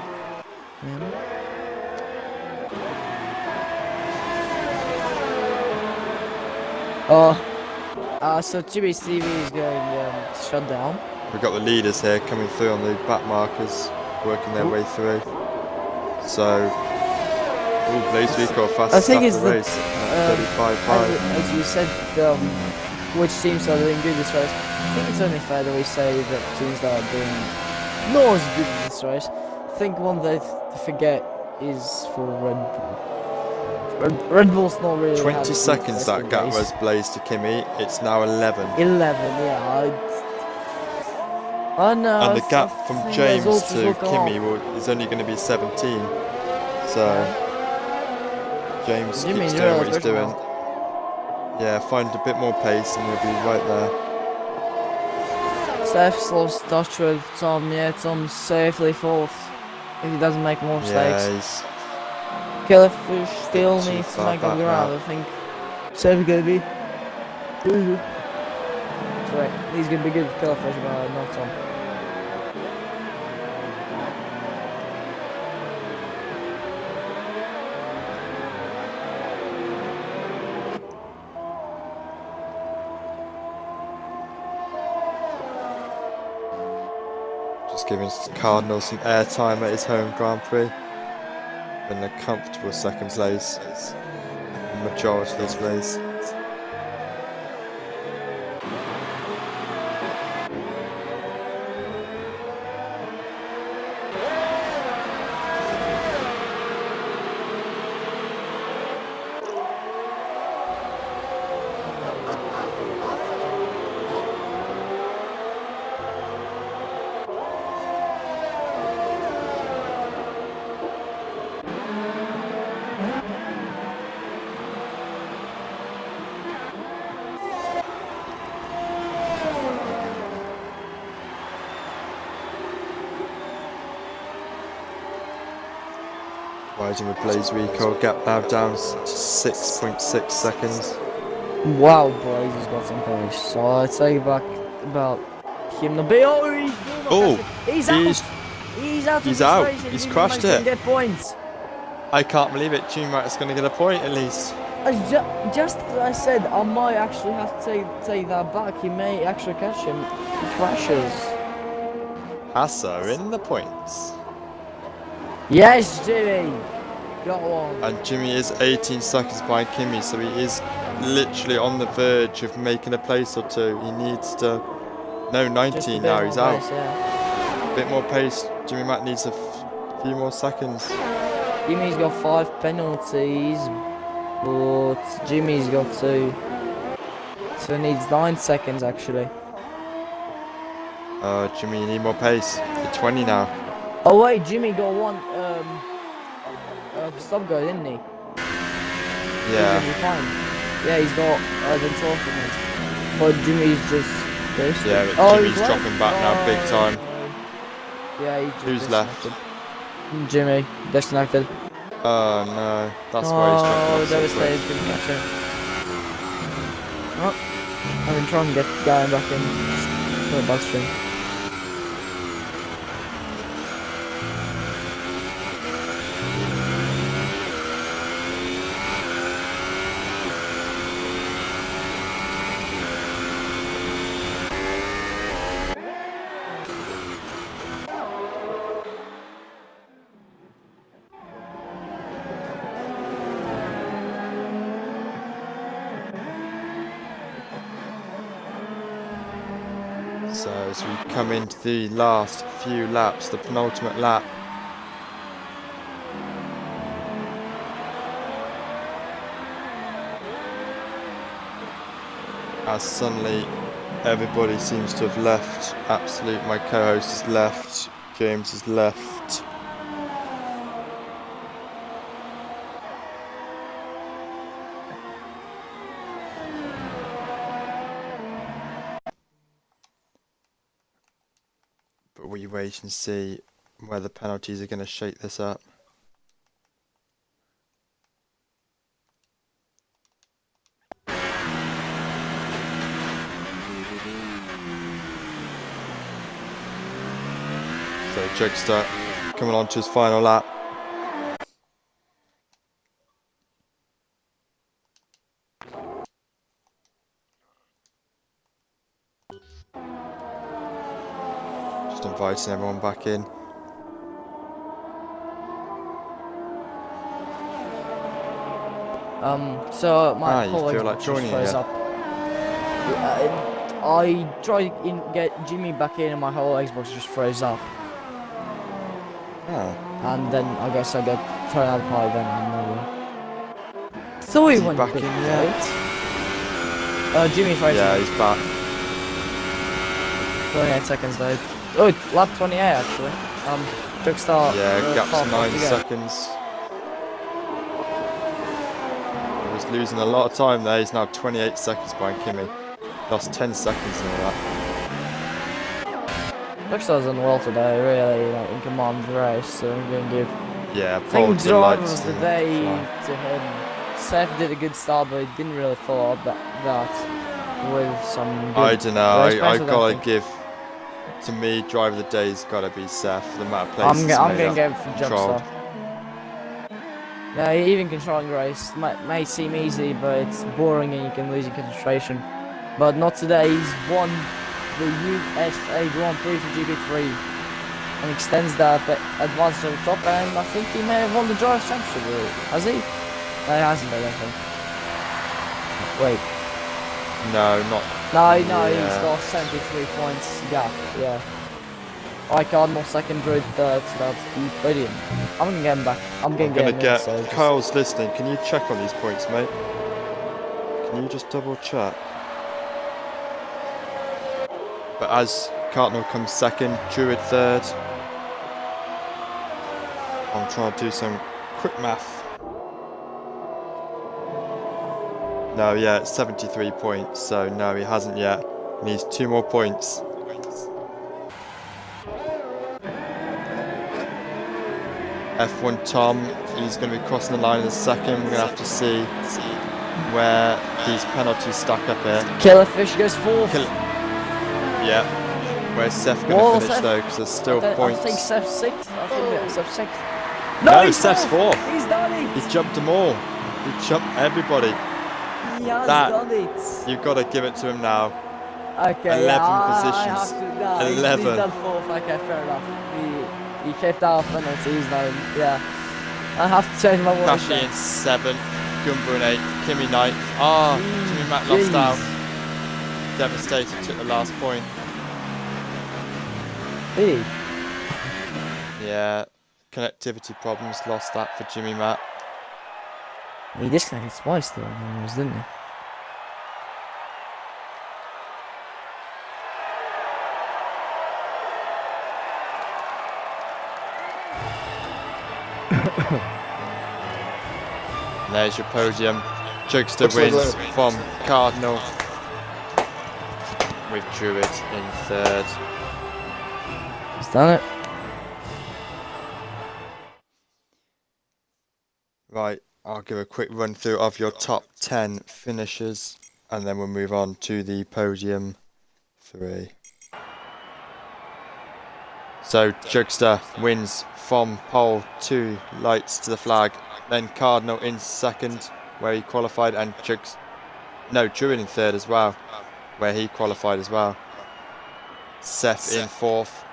So Jimmy's TV is going shut down. We've got the leaders here coming through on the back markers, working their way through. So, Blaze Rico fast I think start it's the the, race at 35.5. as you said, which teams are doing good this race. I think it's only fair that we say that teams that are doing not as good in this race. I think one that to forget is for Red Bull. Red Bull's not really 20 seconds that gap was Blaze to Kimi, it's now 11. 11, yeah. I know. And the gap from James to Kimi off. is only going to be 17. So, James Jimmy, keeps you're doing what he's right doing. now. Yeah, find a bit more pace and we'll be right there. Seth's lost touch with Tom. Yeah, Tom's safely 4th if he doesn't make more mistakes. Yeah, he's Killerfish still too needs to far make up back ground. now. I think Seth's gonna be. Sorry, he's gonna be good for Killerfish, but not Tom. just giving Cardinal some airtime at his home Grand Prix. In a comfortable 2nd place. The majority of this race. Riding with Blaze Rico, gap now down to 6.6 seconds. Wow, Blaze has got some pace. So I take back about him to be. He's out. He's out. He's out. He's crushed it. Get points. I can't believe it. Junior's going to get a point at least. Just as I said, I might actually have to take that back. He may actually catch him. He crashes. Hasso in the points. Yes, Jimmy! Got one. And Jimmy is 18 seconds behind Kimi, so he is literally on the verge of making a place or two. He needs to... No, 19 now, he's out. Pace, yeah. A bit more pace. Jimmy Mack needs a few more seconds. Jimmy's got 5 penalties, but Jimmy's got 2. So he needs 9 seconds, actually. Jimmy, you need more pace. You're 20 now. Oh wait, Jimmy got 1 stop go, didn't he? Yeah. He's fine. Yeah, he's got the 12 minutes. But Jimmy's just thirsty. Yeah, but Jimmy's he's dropping back now big time. Yeah, he's just Who's left? Jimmy, disconnected. Oh no, that's why he's dropping Oh, off so Devastator's quick. gonna catch him. Oh, I've been trying to get going back in the bus stream. So as we come into the last few laps, the penultimate lap. As suddenly everybody seems to have left. Absolute, my co-host has left, James has left. But we wait and see where the penalties are going to shake this up. So Jokester coming on to his final lap. Just inviting everyone back in. So my you whole feel like Xbox joining just froze again? up. I tried to get Jimmy back in and my whole Xbox just froze up. Oh. And then I guess I got thrown out of high then I don't know. So he Is he went back big in right? Jimmy froze Yeah, up. he's back. 28 seconds though. Oh, lap 28 actually. Quick start. Yeah, half gaps 9 to go. seconds. He was losing a lot of time there. He's now 28 seconds behind Kimi. Lost 10 seconds in all that. Rockstar's done well today, really, like, in command of the race, so I'm going to give Yeah, I pulled think the driver lights of the to day fly. to him. Seth did a good start, but he didn't really follow up that with some good I don't know. race I pressure, gotta think. give. To me, driver of the day's gotta be Seth. The amount of places I'm he's going made to up, go for controlled. Jump Yeah, even controlling the race may seem easy, but it's boring and you can lose your concentration. But not today. He's won the USA Grand Prix for GP3 and extends that advance to the top. And I think he may have won the Drivers' Championship. Really. Has he? No, he hasn't. I don't think. Wait. No, not. No, he's Yeah. got 73 points gap. Yeah. I Cardinal second, Druid third, so that's the podium. I'm gonna get him back. I'm gonna get him. get. So just- Kyle's listening. Can you check on these points, mate? Can you just double check? But as Cardinal comes second, Druid third. I'm trying to do some quick math. No, yeah, it's 73 points, so no, he hasn't yet. He needs 2 more points. F1 Tom, he's going to be crossing the line in a second. We're going to have to see where these penalties stack up here. Killerfish goes fourth. Yeah. Where's Seth going Well, to finish Seth- though? Because there's still I points. think Seth's sixth. I think that's Seth's sixth. No, he's Seth's fourth. He's done it. He's jumped them all. He jumped everybody. He has That- done it. You've got to give it to him now. Okay, 11 I positions. have to, no, he's 11. done fourth. Okay, fair enough. He kept out penalties now. Yeah. I have to change my words. Kashi then. in 7th, Gumbo in 8th, Kimi 9th. Jimmy Mack lost Jeez. out. Devastated, took the last point. Hey. Yeah, connectivity problems, lost that for Jimmy Matt. He disconnected twice though, didn't he? And there's your podium. Jokester wins from Cardinal with Druid in 3rd. He's done it. Right, I'll give a quick run through of your top 10 finishers and then we'll move on to the podium 3. So Jokester wins from pole 2, lights to the flag. Then Cardinal in 2nd, where he qualified, and Druid in 3rd as well, where he qualified as well. Seth in 4th,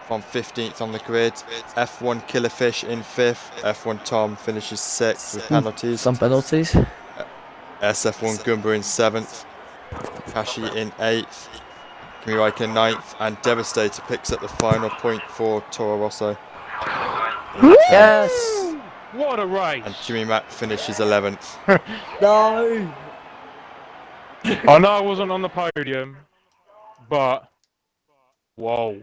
from 15th on the grid. F1 Killerfish in 5th. F1 Tom finishes 6th with penalties. Some penalties. SF1 Gumbo in 7th. Kashi in 8th. Kimi Räikkönen ninth, and Devastator picks up the final point for Toro Rosso. Yes! What a race! And Jimmy Mack finishes 11th. No! I know I wasn't on the podium, but whoa.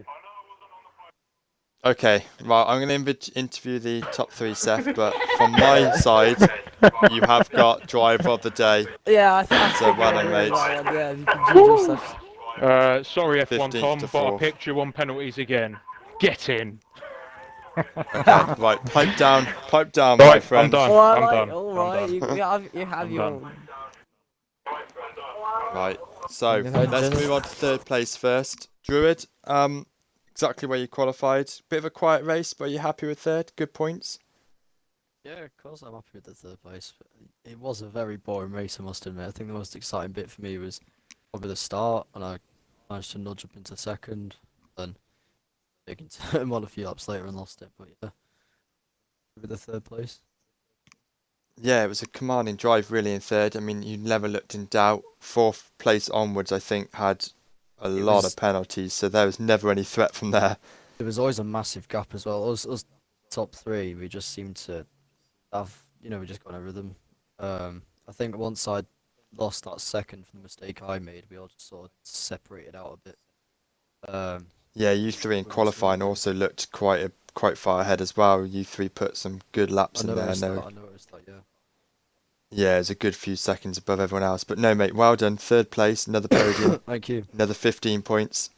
Okay, right, I'm going to interview the top 3, Seth, but from my side, you have got driver of the day. Yeah, I think So well done, mate. Yeah, you can judge yourself. Sorry, F1 15th Tom, to but I 4th. picked you on penalties again. Get in. Okay, right, pipe down, my Right, friend. I'm done. Alright, I'm done. alright, I'm done. you have I'm your... done. Right, so You heard let's Jenny? move on to 3rd place first. Druid, exactly where you qualified. Bit of a quiet race, but are you happy with 3rd? Good points? Yeah, of course I'm happy with the 3rd place. But it was a very boring race, I must admit. I think the most exciting bit for me was probably the start, and I managed to nudge up into 2nd, then big into him on a few laps later and lost it. But yeah, with the 3rd place. Yeah, it was a commanding drive really in 3rd. I mean, you never looked in doubt. 4th place onwards, I think, had a lot of penalties, so there was never any threat from there. There was always a massive gap as well. Us top 3, we just seemed to have, we just got a rhythm. I think once I lost that 2nd from the mistake I made, we all just sort of separated out a bit. Yeah, you 3 in qualifying also looked quite far ahead as well. You 3 put some good laps in there. I noticed that, yeah. Yeah, it's a good few seconds above everyone else. But no, mate, well done. 3rd place, another podium. Thank you. Another 15 points.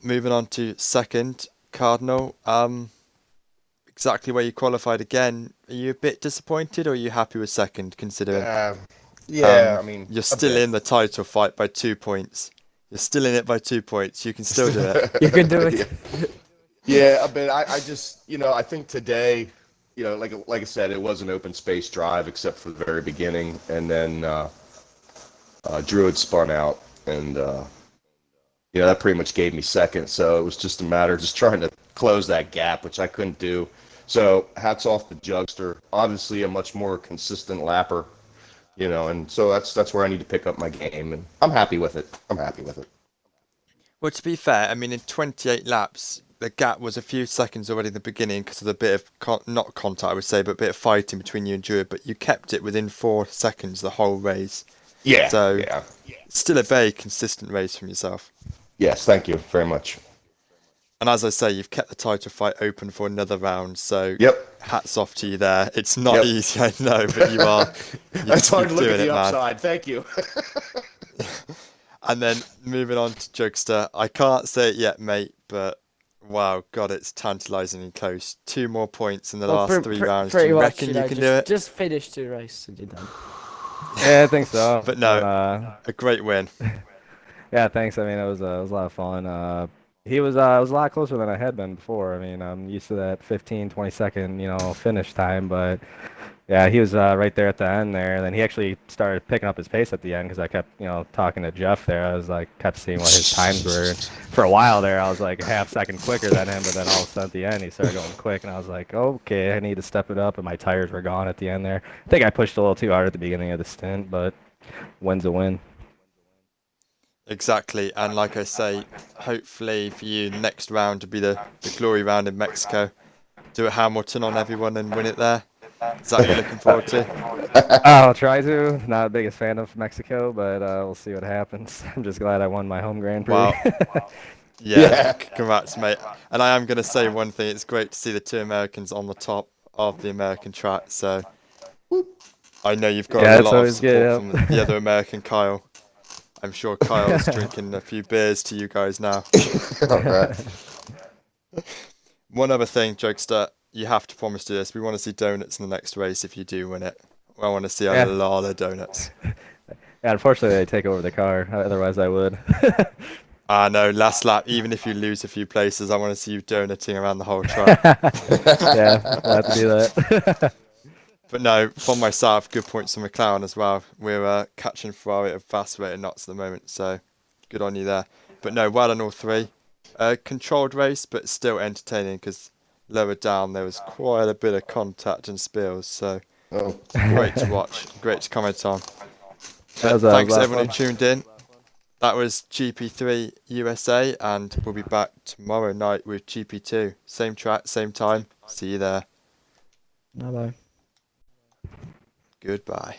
Moving on to 2nd, Cardinal. Exactly where you qualified again. Are you a bit disappointed, or are you happy with 2nd, considering Yeah, I mean, you're still in the title fight by 2 points? You're still in it by 2 points. You can still do it. You can do it. Yeah, but I just, I think today, like I said, it was an open space drive except for the very beginning, and then Druid spun out, and that pretty much gave me 2nd. So it was just a matter of just trying to close that gap, which I couldn't do. So hats off to Jugster. Obviously, a much more consistent lapper, and so that's where I need to pick up my game, and I'm happy with it. Well, to be fair, I mean, in 28 laps, the gap was a few seconds already in the beginning because of the bit of, not contact, I would say, but a bit of fighting between you and Druid, but you kept it within 4 seconds the whole race. Yeah. So, yeah. still a very consistent race from yourself. Yes, thank you very much. And as I say, you've kept the title fight open for another round, so Yep. hats off to you there. It's not easy, I know, but you are. It's hard to look at the man. upside. Thank you. And then moving on to Jugster, I can't say it yet, mate, but wow, God, it's tantalisingly close. 2 more points in the last 3 rounds. Do you reckon you can do it? Just finish 2 races and you're done. Yeah, I think so. But no, a great win. Yeah, thanks. I mean, it was a lot of fun. He was it was a lot closer than I had been before. I mean, I'm used to that 15, 20-second, finish time, but yeah, he was right there at the end there. And then he actually started picking up his pace at the end because I kept, talking to Jeff there. I was like, kept seeing what his times were. And for a while there, I was like a half-second quicker than him, but then all of a sudden at the end, he started going quick, and I was like, okay, I need to step it up. And my tires were gone at the end there. I think I pushed a little too hard at the beginning of the stint, but win's a win. Exactly, and like I say, hopefully for you, next round will be the glory round in Mexico. Do a Hamilton on everyone and win it there. Is that what you're looking forward to? I'll try to. Not the biggest fan of Mexico, but we'll see what happens. I'm just glad I won my home Grand Prix. Wow. Yeah, congrats, mate. And I am going to say one thing. It's great to see the 2 Americans on the top of the American track. So I know you've got a lot of support from the other American, Kyle. I'm sure Kyle's drinking a few beers to you guys now. All right. One other thing, Jokester, you have to promise to this. We want to see donuts in the next race if you do win it. I want to see a lot of donuts. Yeah, unfortunately, they take over the car. Otherwise, I would. No, last lap, even if you lose a few places, I want to see you donuting around the whole track. Yeah, I'll have to do that. But no, from myself, good points from McLaren as well. We're catching Ferrari at a fast rate of knots at the moment, so good on you there. But no, well done all 3. Controlled race, but still entertaining because lower down there was quite a bit of contact and spills, so great to watch, great to comment on. Thanks everyone who tuned in. that was GP3 USA, and we'll be back tomorrow night with GP2. Same track, same time. See you there. Bye bye. Goodbye.